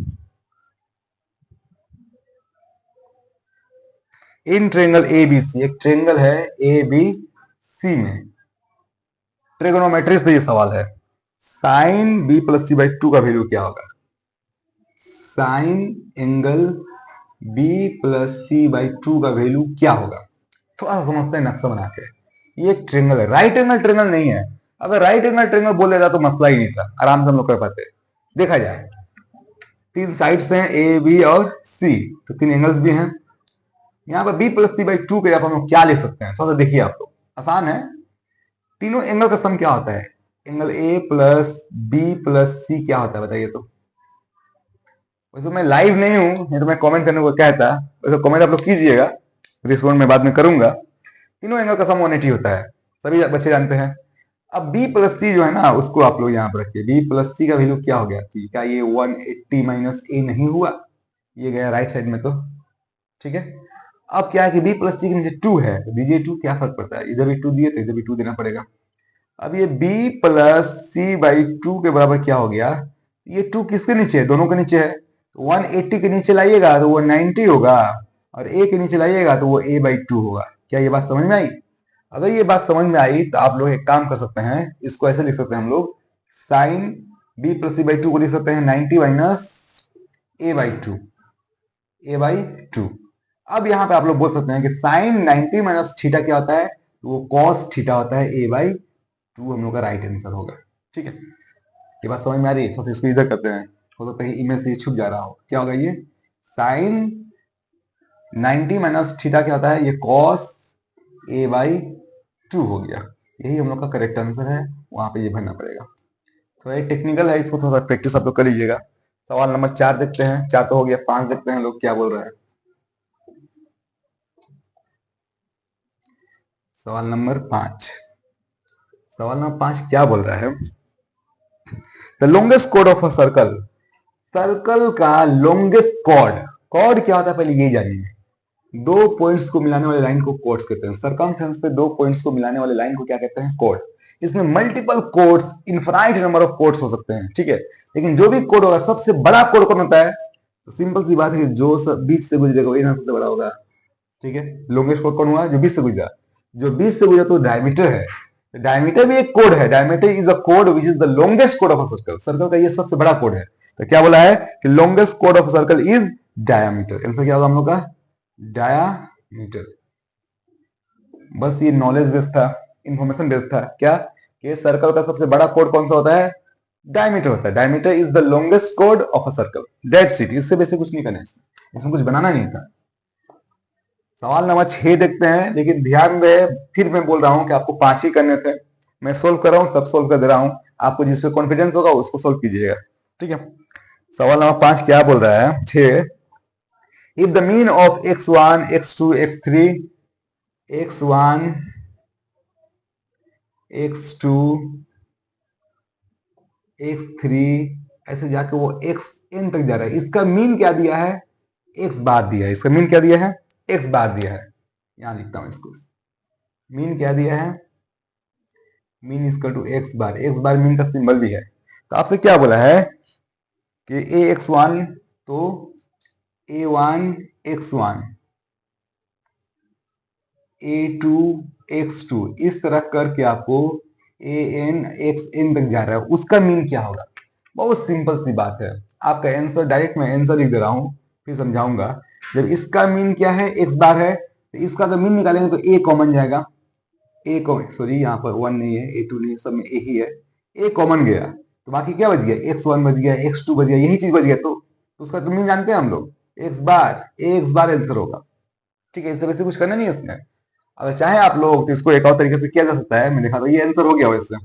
in triangle A B C, एक ट्रेंगल है ए बी सी में, ट्रिगोनोमेट्री से ये सवाल है, sine b plus c by 2 का वैल्यू क्या होगा। Sine angle B plus c by 2 का वैल्यू क्या होगा। थोड़ा सा समझते हैं नक्शा बना के। ये एक ट्रेंगल है, राइट एंगल ट्रेंगल नहीं है। अगर राइट एंगल ट्रेंगल बोल देता तो मसला ही नहीं था, आराम से हम लोग कर पाते। देखा जाए, 3 साइड्स हैं ए बी और सी, तो 3 एंगल्स भी हैं। यहाँ पर बी प्लस सी बाई 2 के यहाँ पर हम लोग क्या ले सकते हैं, थोड़ा सा देखिए आप लोग, आसान है। तीनों एंगल का सम क्या होता है, angle A plus B plus C क्या होता है बताइए तो। वैसे मैं लाइव नहीं हूं, नहीं तो मैं कमेंट करने को कहता, वैसे कमेंट आप लोग कीजिएगा, रिस्पॉन्ड मैं बाद में करूंगा। तीनों एंगल का सम 180 होता है, सभी बच्चे जानते हैं। अब b प्लस सी जो है ना उसको आप लोग यहाँ पर रखिए, b प्लस सी का वैल्यू क्या हो गया, तो क्या ये 180 माइनस ए नहीं हुआ, ये गया राइट साइड में तो। ठीक है, अब क्या है कि b प्लस सी के नीचे 2 है, तो दीजिए 2, क्या फर्क पड़ता है, इधर भी 2 दिए तो इधर भी 2 देना पड़ेगा। अब ये b प्लस सी बाई 2 के बराबर क्या हो गया, ये 2 किसके नीचे है, दोनों के नीचे है, तो 180 के नीचे लाइएगा तो वो 90 होगा, और a के नीचे लाइएगा तो वो a बाई 2 होगा। क्या ये बात समझ में आई। अगर ये बात समझ में आई तो आप लोग एक काम कर सकते हैं, इसको ऐसे लिख सकते हैं हम लोग, sine b plus c by 2 को लिख सकते हैं 90 माइनस a बाई 2, a/2। अब यहाँ पे आप लोग बोल सकते हैं कि साइन 90 माइनस थीटा क्या होता है, तो वो कॉस थीटा होता है, a/2 हम लोग का राइट आंसर होगा। ठीक है, ये बात समझ में आ रही है, तो इसको इधर करते हैं, हो सकता है इमेज से छुप जा रहा हो। क्या होगा ये, साइन 90 माइनस थीटा क्या होता है, ये कॉस a/2 हो गया। यही हम लोग का करेक्ट आंसर है, वहां पे ये भरना पड़ेगा। थोड़ा ये टेक्निकल है, इसको थोड़ा प्रैक्टिस आप लोग कर लीजिएगा। सवाल नंबर 4 देखते हैं, 4 तो हो गया, 5 देखते हैं लोग क्या बोल रहे हैं। सवाल नंबर 5, सवाल नंबर 5 क्या बोल रहा है, the longest code of a circle, circle का लॉन्गेस्ट कॉर्ड, कॉर्ड क्या होता है पहले ये जानिए। दो पॉइंट्स को मिलाने वाले लाइन को कॉर्ड्स कहते हैं, सर्कमफ्रेंस पे दो पॉइंट्स को मिलाने वाले लाइन को क्या कहते हैं, कॉर्ड। इसमें multiple codes, infinite number of codes हो सकते हैं। ठीक है, लेकिन जो भी कोड होगा सबसे बड़ा कोड कौन होता है, तो सिंपल सी बात है, जो बीच से गुजरेगा वही ना सबसे बड़ा होगा। ठीक है, लॉन्गेस्ट कोड कौन हुआ, जो बीच से गुजरा, जो बीच से गुजरा तो डायमीटर है, डायमीटर भी एक कोड है, diameter is a code which is the longest code of a circle, circle का ये सबसे बड़ा कोड है। तो क्या बोला है कि longest code of circle is diameter, answer क्या होगा हम लोग का, डायमीटर। बस ये नॉलेज बेस्ड था, इंफॉर्मेशन बेस्ड था, क्या कि सर्कल का सबसे बड़ा कोड कौन सा होता है, डायमीटर होता है, diameter is the longest code of a circle, that's it, इससे बेसिक कुछ नहीं करना है, इसमें कुछ बनाना नहीं था। सवाल नंबर 6 देखते हैं, लेकिन ध्यान रहे, फिर मैं बोल रहा हूं कि आपको 5 ही करने थे, मैं सोल्व कर रहा हूं, सब सोल्व कर दे रहा हूं, आपको जिस पे कॉन्फिडेंस होगा उसको सोल्व कीजिएगा। ठीक है, सवाल नंबर 5 क्या बोल रहा है, 6, if the mean of x1 x2 x3, x1 x2 x3 ऐसे जाके वो xn तक जा रहा है, इसका मीन क्या दिया है, x बार दिया है, इसका मीन क्या दिया है, x बार दिया है। यहां लिखता हूं इसको, मीन क्या दिया है, mean equal to x bar mean का सिंबल भी है। तो आपसे क्या बोला है कि ए एक्स वन, तो a1 x1 a2 x2 इस तरह करके आपको ए एन एक्स एन तक जा रहा है, उसका मीन क्या होगा? बहुत सिंपल सी बात है, आपका आंसर डायरेक्ट मैं आंसर लिख दे रहा हूं, फिर समझाऊंगा। जब इसका मीन क्या है, एक्स बार है, तो इसका तो मीन निकालेंगे तो ए कॉमन जाएगा। ए कॉमन, सॉरी यहाँ पर वन नहीं है, ए टू नहीं है, सब में ए ही है। ए कॉमन गया तो बाकी क्या बच गया, एक्स वन बच गया, एक्स टू बच गया, यही चीज बच गया। तो उसका तो मीन जानते हैं हम लोग, एक्स बार आंसर होगा। ठीक है, इससे वैसे कुछ करना नहीं है इसमें। अगर चाहे आप लोग तो इसको एक और तरीके से किया जा सकता है, मैं दिखा दो, ये आंसर हो गया वैसे।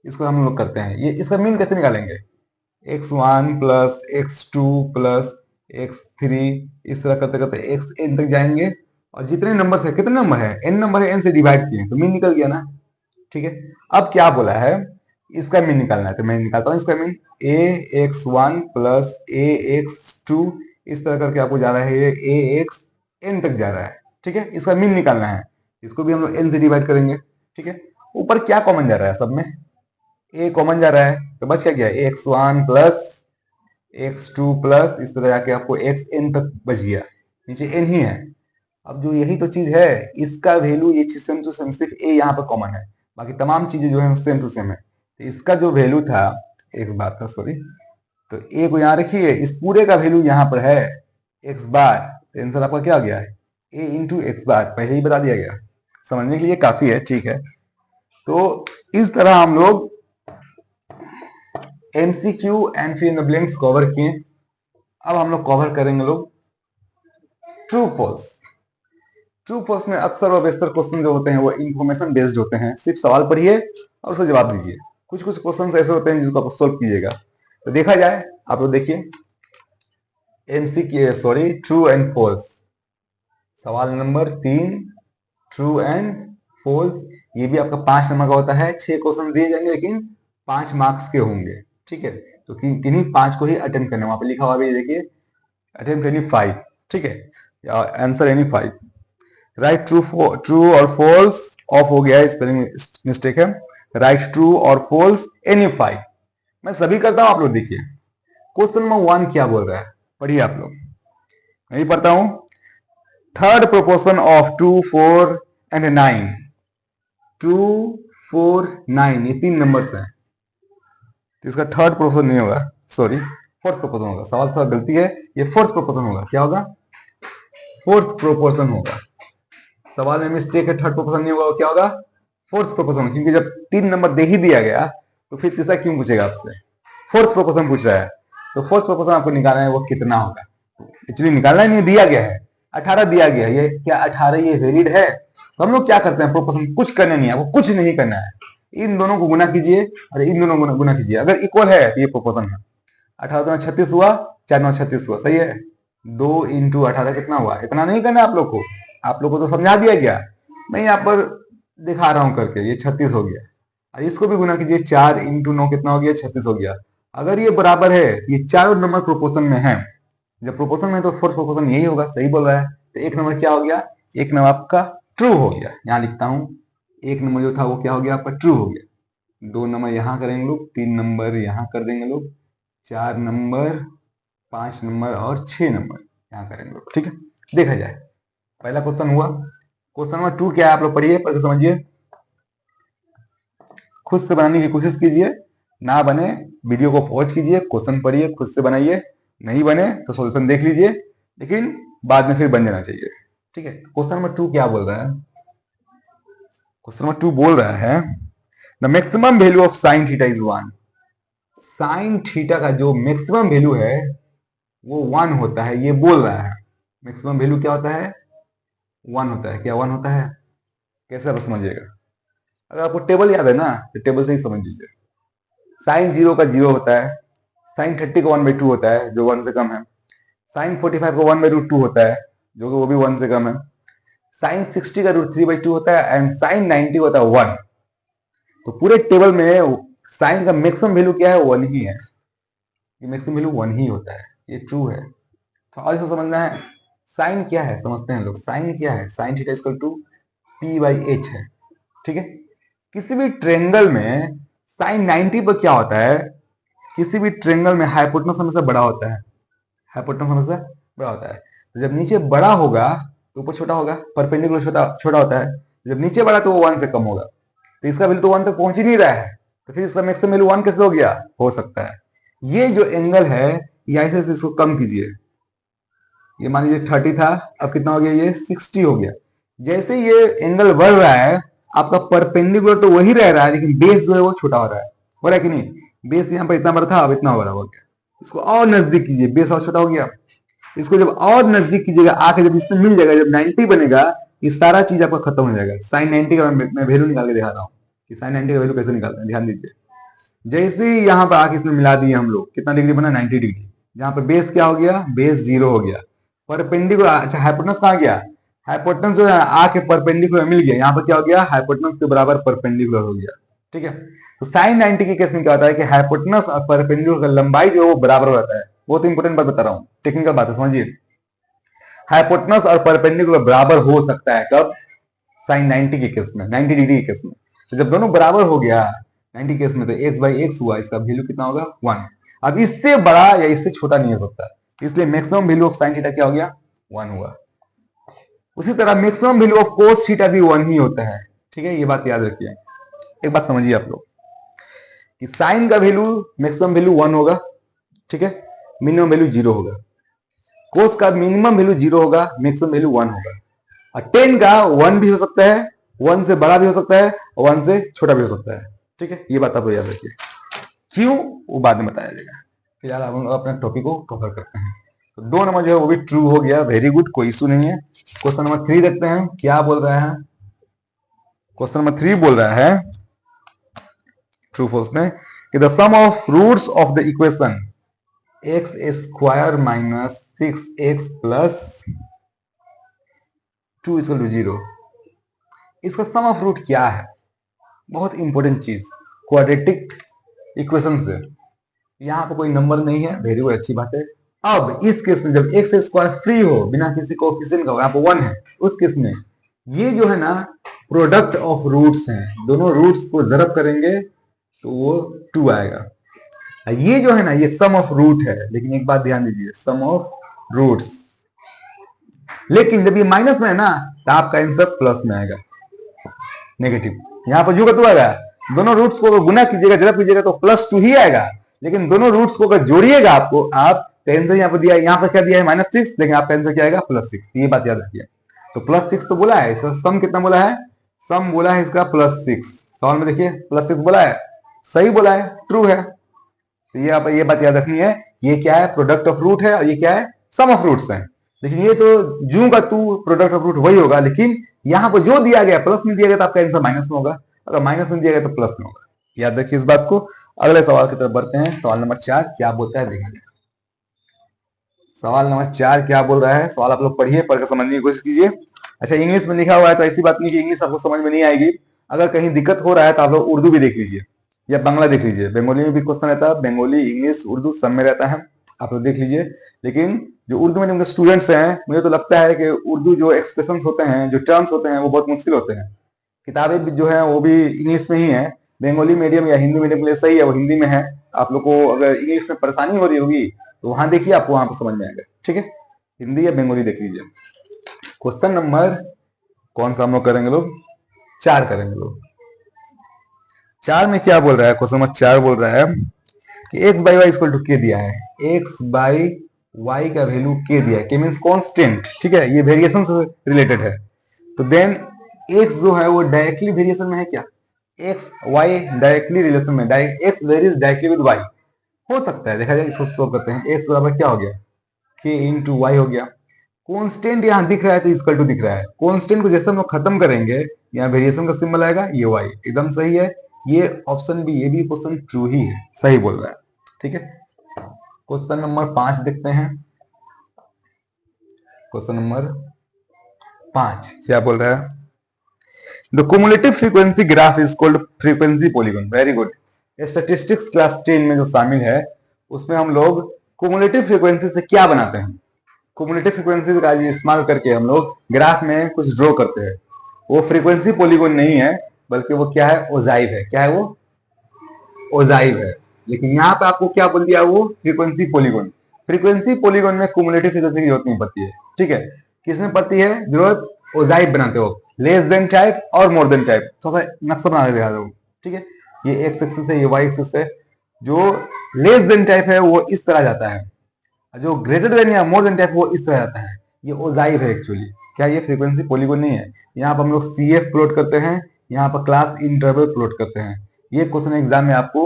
इसको हम लोग करते हैं, ये इसका मीन कैसे निकालेंगे, x one plus x two plus x three, इस तरह करते करते एक्स एन तक जाएंगे। और जितने नंबर है, कितने नंबर है, एन नंबर है, एन से डिवाइड किए तो मीन निकल गया ना। ठीक है, अब क्या बोला है, इसका मीन निकालना है, तो मैं निकालता हूं इसका mean, a x one plus a x two, इस तरह करके आपको जा रहा है ए एक्स एन तक जा रहा है। ठीक है, इसका मीन निकालना है, इसको भी हम लोग एन से डिवाइड करेंगे। ठीक है, ऊपर क्या कॉमन जा रहा है, सब में ए कॉमन जा रहा है, तो बच क्या गया, x one plus x two plus, इस तरह जाके आपको एक्स एन तक बच गया, नीचे एन ही है। अब जो यही तो चीज है, इसका वैल्यू ये चीज सेम टू सेम, सिर्फ ए यहाँ पे कॉमन है, बाकी तमाम चीजें जो है सेम टू सेम है। तो इसका जो वैल्यू था, एक्स बार का, सॉरी, तो ए को यहाँ रखिए, इस पूरे का वैल्यू यहाँ पर है एक्स बार, तो आंसर आपका क्या आ गया है, ए इंटू एक्स बार, पहले ही बता दिया गया, समझने के लिए काफी है। ठीक है, तो इस तरह हम लोग एमसीक्यू एंड फिर इन द ब्लैंक्स कवर किए। अब हम लोग कवर करेंगे लोग ट्रू फॉल्स। ट्रू फॉल्स में अक्सर और बेशतर क्वेश्चन जो होते हैं वो इंफॉर्मेशन बेस्ड होते हैं, सिर्फ सवाल पढ़िए और उसको जवाब दीजिए। कुछ कुछ क्वेश्चन ऐसे होते हैं जिसको आप सोल्व कीजिएगा। तो देखा जाए, आप लोग देखिए, MCQ, sorry, true and false, सवाल नंबर 3, ट्रू एंड फॉल्स। ये भी आपका 5 नंबर का होता है, 6 क्वेश्चन दिए जाएंगे लेकिन 5 मार्क्स के होंगे। ठीक है, तो किन्हीं 5 को ही अटेम्प्ट करना, वहां पे लिखा हुआ भी देखिए, अटेम्प्ट एनी 5। ठीक है, या आंसर एनी 5, राइट ट्रू और फॉल्स, ऑफ हो गया है, स्पेलिंग मिस्टेक है, राइट ट्रू और फॉल्स एनी 5। मैं सभी करता हूं, आप लोग देखिए क्वेश्चन नंबर 1 क्या बोल रहा है, पढ़िए आप लोग, मैं भी पढ़ता हूं। थर्ड प्रोपोर्शन ऑफ 2 4 एंड 9, 2 4 9, ये 3 नंबर्स हैं, तो इसका थर्ड प्रोपोर्शन नहीं होगा, सॉरी, फोर्थ प्रोपोर्शन होगा। सवाल थोड़ा गलती है, ये फोर्थ प्रोपोर्शन होगा। क्या होगा, फोर्थ प्रोपोर्शन होगा। सवाल में मिस्टेक है, थर्ड प्रोपोर्शन नहीं होगा, क्या होगा, फोर्थ प्रोपोर्शन, क्योंकि जब 3 नंबर दे ही दिया गया तो फिर तीसरा क्यों पूछेगा आपसे, फोर्थ प्रोपोर्शन पूछ रहा है। तो फोर्थ प्रोपोर्शन आपको निकालना है, वो कितना होगा, एक्चुअली निकालना नहीं, दिया गया है 18 दिया गया है। ये क्या 18 ये वैलिड है? तो हम लोग क्या करते हैं, प्रोपोर्शन कुछ करना नहीं है, आपको कुछ नहीं करना है, इन दोनों को गुना कीजिए और इन दोनों को गुना कीजिए, अगर इक्वल है तो ये प्रोपोर्शन है। 18 36 हुआ, 4 9 36 हुआ, सही है। 2 इंटू 18 कितना हुआ, इतना नहीं करना आप लोग को, आप लोग को तो समझा दिया गया, मैं यहाँ पर दिखा रहा हूं करके, ये 36 हो गया। और इसको भी गुना कीजिए, 4 इंटू 9 कितना हो गया, 36 हो गया। अगर ये बराबर है, ये चारों नंबर प्रोपोर्शन में है, जब प्रोपोर्शन में तो फोर्थ प्रोपोर्शन यही होगा, सही बोल रहा है। तो एक नंबर क्या हो गया, एक नंबर आपका ट्रू हो गया, यहाँ लिखता हूं, एक नंबर जो था वो क्या हो गया आपका, ट्रू हो गया। 2 नंबर यहां करेंगे लोग, 3 नंबर यहां कर देंगे लोग, 4 नंबर, 5 नंबर और 6 नंबर यहां करेंगे लोग। ठीक है, देखा जाए, पहला क्वेश्चन हुआ। क्वेश्चन नंबर 2 क्या है, आप लोग पढ़िए, पढ़ के समझिए, खुद से बनाने की कोशिश कीजिए, ना बने वीडियो को पॉज कीजिए, क्वेश्चन पढ़िए, खुद से बनाइए, नहीं बने तो सॉल्यूशन देख लीजिए, लेकिन बाद में फिर बन जाना चाहिए। ठीक है, क्वेश्चन नंबर 2 क्या बोल रहा है, क्वेश्चन नंबर 2 बोल रहा है, the maximum value of sine theta is 1। Sine theta का जो मैक्सिमम वैल्यू है वो 1 होता है, ये बोल रहा है। मैक्सिमम वैल्यू क्या होता है, 1 होता है। क्या 1 होता है, कैसे आप समझिएगा, अगर आपको टेबल याद है ना, तो टेबल से ही समझ लीजिए। साइन 0 का 0 होता है, साइन 30 का 1/2 होता है जो 1 से कम है, साइन 45 का 1/2 होता है जो कि वो भी 1 से कम है, साइन 60 का √3/2 होता है, एंड साइन 90 होता है 1। तो पूरे टेबल में साइन का मैक्सिमम वैल्यू क्या है, 1 ही है, ये मैक्सिमम वैल्यू 1 ही होता है, ये ट्रू है। तो आज इसको समझना है, साइन क्या है समझते हैं लोग, साइन क्या है, sine theta equal to p/h है। ठीक है, किसी भी ट्रेंगल में साइन 90 पर क्या होता है, किसी भी ट्रेंगल में हाइपोटेनस हमेशा बड़ा होता है, हाइपोटेनस हमेशा बड़ा होता है। तो जब नीचे बड़ा होगा तो ऊपर छोटा होगा, परपेंडिकुलर छोटा छोटा होता है, जब नीचे बड़ा तो वो 1 से कम होगा। तो इसका वैल्यू तो 1 तक पहुंच ही नहीं रहा है, तो फिर इसका मैक्सिमम वैल्यू 1 कैसे हो गया, हो सकता है ये जो एंगल है ये ऐसे से इसको कम कीजिए, ये मान लीजिए 30 था, अब कितना हो गया, ये 60 हो गया। जैसे ये एंगल बढ़ रहा है आपका परपेंडिकुलर तो वही रह रहा है, लेकिन बेस जो है वो छोटा हो रहा है कि नहीं, बेस यहाँ पर इतना बड़ा था अब इतना बड़ा हो गया। इसको और नजदीक कीजिए, बेस और छोटा हो गया। इसको जब और नजदीक कीजिएगा आके जब इसमें मिल जाएगा, जब 90 बनेगा ये सारा चीज आपका खत्म हो जाएगा। साइन 90 का मैं वैल्यू निकाल के दिखा रहा हूँ कि साइन 90 का वैल्यू कैसे निकालते हैं, ध्यान दीजिए। जैसे ही यहाँ पर आके इसमें मिला दिए हम लोग, कितना डिग्री बना, 90 डिग्री। जहां पर बेस क्या हो गया, बेस 0 हो गया। परपेंडिकुलर, अच्छा हाइपोटेनस कहाँ गया, हाइपोटेनस जो है आके परपेंडिकुलर मिल गया, यहाँ पर क्या हो गया, हाइपोटेनस के बराबर परपेंडिकुलर हो गया। ठीक है, तो साइन 90 के केस में क्या होता है कि हाइपोटेनस और परपेंडिकुलर का लंबाई जो है वो बराबर हो जाता है। बहुत इंपॉर्टेंट बात बता रहा हूँ, टेक्निकल बात है, समझिए। हाइपोटेनस और परपेंडिकुलर बराबर हो सकता है कब, साइन 90 के केस में, 90 डिग्री के केस में। तो जब दोनों बराबर हो गया 90 केस में, तो x बाई एक्स हुआ, इसका वैल्यू कितना होगा, 1। अब इससे बड़ा या इससे छोटा नहीं हो सकता, इसलिए maximum value of sine theta क्या हो गया, 1 हुआ। उसी तरह maximum value of cos theta भी 1 ही होता है। ठीक है, ये बात याद रखिए। एक बात समझिए आप लोग कि साइन का वैल्यू मैक्सिमम वैल्यू 1 होगा, ठीक है, मिनिमम वैल्यू 0 होगा। कोस का मिनिमम वैल्यू 0 होगा, मैक्सिमम वैल्यू 1 होगा। और टेन का 1 भी हो सकता है, 1 से बड़ा भी हो सकता है, और 1 से छोटा भी हो सकता है। ठीक है, ये बात आप याद रखिए। क्यों, वो बाद में बताया जाएगा। फिलहाल हम अपने टॉपिक को कवर करते हैं। तो 2 नंबर जो है वो भी ट्रू हो गया, वेरी गुड, कोई इशू नहीं है। क्वेश्चन नंबर 3 देखते हैं क्या बोल रहा है। क्वेश्चन नंबर 3 बोल रहा है ट्रू फॉल्स में कि the sum of roots of the equation x square minus 6x plus 2 equal to 0, इसका सम ऑफ रूट क्या है। बहुत इंपॉर्टेंट चीज, क्वाड्रेटिक इक्वेशन से यहाँ पर कोई नंबर नहीं है, वेरी गुड, अच्छी बात है। अब इस केस में जब एक्स स्क्वायर फ्री हो, बिना किसी कोएफिशिएंट का, यहाँ पर 1 है, उस केस में ये जो है ना प्रोडक्ट ऑफ रूट्स हैं, दोनों रूट्स को ज़रब करेंगे तो वो 2 आएगा। ये जो है ना ये सम ऑफ रूट है, लेकिन एक बात ध्यान दीजिए, सम ऑफ रूट्स, लेकिन जब ये माइनस में है ना तो आपका आंसर प्लस में आएगा, नेगेटिव। यहाँ पर जो का तो आएगा, दोनों रूट्स को गुना कीजिएगा, जरा कीजिएगा तो +2 ही आएगा, लेकिन दोनों रूट्स को अगर जोड़िएगा आपको, आप आंसर यहाँ पर दिया है, यहाँ पर क्या दिया है -6, लेकिन आपका आंसर क्या आएगा +6। ये बात याद रखिए। तो +6 तो बोला है, इसका सम कितना बोला है, सम बोला है इसका +6। सवाल में देखिए +6 बोला है, सही बोला है, ट्रू है। तो ये आप ये बात याद रखनी है, ये क्या है, प्रोडक्ट ऑफ रूट है, और ये क्या है, सम ऑफ रूट्स है। लेकिन ये तो जू का तू प्रोडक्ट ऑफ रूट वही होगा, लेकिन यहाँ पर जो दिया गया प्लस में दिया गया तो आपका आंसर माइनस में होगा, अगर माइनस में दिया गया तो प्लस में होगा। याद रखिए इस बात को। अगले सवाल की तरफ बढ़ते हैं। सवाल नंबर 4 क्या बोलता है देखेंगे। सवाल नंबर 4 क्या बोल रहा है, सवाल आप लोग पढ़िए, पढ़कर समझने की कोशिश कीजिए। अच्छा, इंग्लिश में लिखा हुआ है तो ऐसी बात नहीं कि इंग्लिश आपको समझ में नहीं आएगी। अगर कहीं दिक्कत हो रहा है तो आप लोग उर्दू भी देख लीजिए या बांग्ला देख लीजिए, बंगाली में भी क्वेश्चन रहता है, बंगाली, इंग्लिश, उर्दू सब में रहता है, आप लोग देख लीजिए। लेकिन जो उर्दू में जो स्टूडेंट्स हैं, मुझे तो लगता है कि उर्दू जो एक्सप्रेशंस होते हैं, जो टर्म्स होते हैं, वो बहुत मुश्किल होते हैं। किताबें भी जो है वो भी इंग्लिश में ही है, बंगाली मीडियम या हिंदी मीडियम के लिए सही है, वो हिंदी में है। आप लोग को अगर इंग्लिश में परेशानी हो रही होगी तो वहां देखिए, आपको वहां पर समझ में आएगा। ठीक है, हिंदी या बंगाली देख लीजिए। क्वेश्चन नंबर कौन सा हम लोग करेंगे, लोग 4 करेंगे। लोग 4 में क्या बोल रहा है, क्वेश्चन नंबर 4 बोल रहा है कि x by y equal to के दिया है, x बाई वाई का वैल्यू के दिया है, के मीन्स कॉन्स्टेंट। ठीक है, ये वेरिएशन से रिलेटेड है। तो देन x जो है वो डायरेक्टली वेरिएशन में है क्या, x y डायरेक्टली रिलेशन में, x varies directly with y हो सकता है, देखा जाए। इसको सॉल्व करते हैं। x बराबर क्या हो गया, k इंटू वाई हो गया। कॉन्स्टेंट यहाँ दिख रहा है तो इक्वल टू दिख रहा है, कॉन्स्टेंट को जैसे हम लोग खत्म करेंगे यहाँ वेरिएशन का सिंबल आएगा, ये y, एकदम सही है। ये ऑप्शन भी, ये भी क्वेश्चन ट्रू ही है, सही बोल रहा है। ठीक है, क्वेश्चन नंबर 5 देखते हैं। क्वेश्चन नंबर 5 क्या बोल रहा है, the cumulative frequency graph is called frequency polygon. Very good. Statistics class 10 में जो शामिल है उसमें हम लोग क्युमुलेटिव फ्रीक्वेंसी से क्या बनाते हैं, क्युमुलेटिव फ्रीक्वेंसी का इस्तेमाल करके हम लोग ग्राफ में कुछ ड्रॉ करते हैं। वो फ्रीक्वेंसी पॉलीगॉन नहीं है, बल्कि वो क्या है, ओजाइव है। क्या है वो, ओजाइव है। लेकिन यहाँ पे आपको क्या बोल दिया, वो फ्रीक्वेंसी पॉलीगॉन। फ्रीक्वेंसी पॉलीगॉन में क्युमुलेटिव फ्रीक्वेंसी की जरूरत नहीं पड़ती है। ठीक है, किसमें पड़ती है जरूरत, ओजाइव बनाते हो। लेस देन टाइप और मोर देन टाइप। थोड़ा सा नक्शा बना के दिखा रहा हूँ, ठीक है। ये एक्स एक्सिस है, ये वाई एक्सिस है। जो लेस देन टाइप है वो इस तरह जाता है, जो ग्रेटर देन या मोर देन टाइप वो इस तरह जाता है। ये ओजाइव है एक्चुअली। क्या ये फ्रीक्वेंसी पॉलीगॉन नहीं है? यहाँ पर हम लोग सी एफ प्लॉट करते हैं, यहाँ पर क्लास इंटरवल प्लॉट करते हैं। ये क्वेश्चन एग्जाम में आपको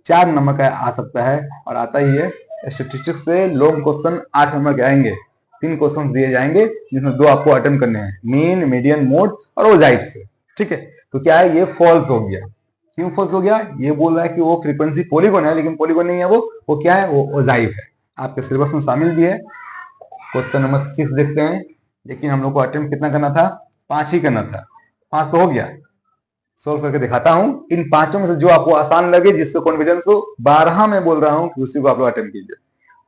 4 नंबर का आ सकता है और आता ही है। स्टेटिस्टिक्स से लॉन्ग क्वेश्चन 8 नंबर के आएंगे। 3 क्वेश्चन दिए जाएंगे जिसमें 2 आपको अटेम्प्ट करने हैं, मीन, मीडियन, मोड और ओजाइव से, ठीक है। तो क्या है, ये फॉल्स हो गया। क्यों फॉल्स हो गया? ये बोल रहा है कि वो फ्रीक्वेंसी पॉलीगॉन है, लेकिन पॉलीगॉन नहीं है, वो क्या है, वो ओजाइव है। आपके सिलेबस में शामिल भी है। क्वेश्चन नंबर 6 देखते हैं। लेकिन हम लोग को अटेम्प्ट कितना करना था? 5 ही करना था। 5 तो हो गया। सोल्व करके दिखाता हूं। इन 5 में से जो आपको आसान लगे, जिससे कॉन्फिडेंस हो, 12 में बोल रहा हूं कि उसी को आप लोग अटेम्प्ट कीजिए।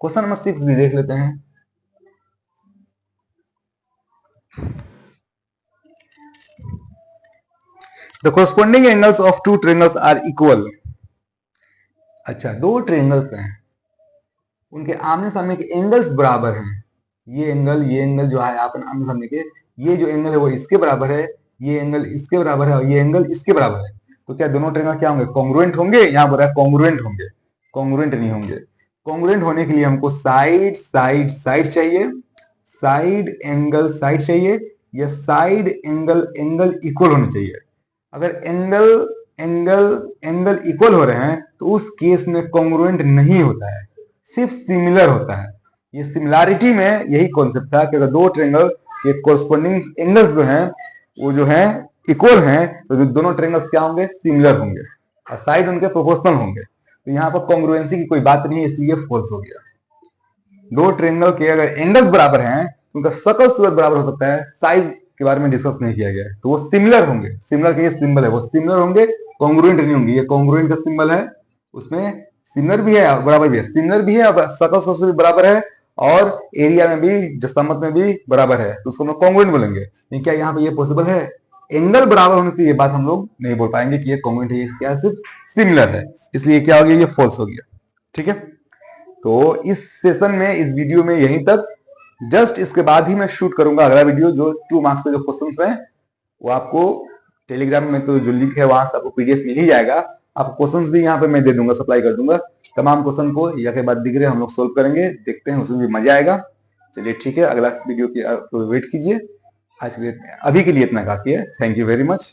क्वेश्चन नंबर 6 भी देख लेते हैं। The corresponding angles of two triangles are equal। अच्छा, 2 ट्रायंगल्स हैं, उनके आमने सामने के एंगल्स बराबर हैं। ये एंगल जो है आपन आमने सामने के, ये जो एंगल है वो इसके बराबर है, ये एंगल इसके बराबर है और ये एंगल इसके बराबर है। तो क्या दोनों ट्रायंगल क्या होंगे? कॉन्ग्रुएंट होंगे। यहां बोल रहा है कॉन्ग्रुएंट होंगे, कॉन्ग्रुएंट नहीं होंगे। कॉन्ग्रुएंट होने के लिए हमको साइड साइड साइड चाहिए, साइड एंगल साइड चाहिए, या साइड एंगल एंगल इक्वल होने चाहिए। अगर एंगल एंगल एंगल इक्वल हो रहे हैं तो उस केस में कॉन्ग्रुएंट नहीं होता है, सिर्फ सिमिलर होता है। ये सिमिलैरिटी में यही कॉन्सेप्ट था कि अगर 2 ट्रायंगल के कोरस्पोंडिंग एंगल्स जो हैं वो जो हैं इक्वल हैं, तो जो दोनों ट्रायंगल्स क्या होंगे? सिमिलर होंगे और साइड उनके प्रोपोर्शनल होंगे। तो यहाँ पर कॉन्ग्रुएंसी की कोई बात नहीं है, इसलिए फॉल्स हो गया। 2 ट्रायंगल के अगर एंगल्स बराबर हैं, उनका सकल सूरत बराबर हो सकता है, साइज के बारे में डिस्कस नहीं किया गया है, तो वो सिमिलर होंगे। सिमिलर का ये सिंबल है, वो सिमिलर होंगे, कॉन्ग्रुएंट नहीं होंगे। ये कॉन्ग्रुएंट का सिंबल है, उसमें सिमिलर भी है, बराबर भी है, सिमिलर भी है, सकल सूरत भी बराबर है और एरिया में भी, जसामत में भी बराबर है, तो उसको हम कॉन्ग्रुएंट बोलेंगे। लेकिन क्या यहाँ पे ये पॉसिबल है? एंगल बराबर होने से ये बात हम लोग नहीं बोल पाएंगे कि ये कॉन्ग्रुएंट है, क्या सिर्फ सिमिलर है, इसलिए क्या हो गया? ये फॉल्स हो गया, ठीक है। तो इस सेशन में, इस वीडियो में यहीं तक। जस्ट इसके बाद ही मैं शूट करूंगा अगला वीडियो, जो 2 मार्क्स के जो क्वेश्चंस हैं वो आपको टेलीग्राम में तो जो लिंक है वहां से आपको पीडीएफ मिल ही जाएगा। आपको क्वेश्चंस भी यहाँ पे मैं दे दूंगा, सप्लाई कर दूंगा। तमाम क्वेश्चन को या के बाद दिख रहे हम लोग सोल्व करेंगे, देखते हैं, उसमें भी मजा आएगा। चलिए ठीक है, अगला वीडियो की वेट कीजिए। आज के लिए, अभी के लिए इतना काफी है। Thank you very much.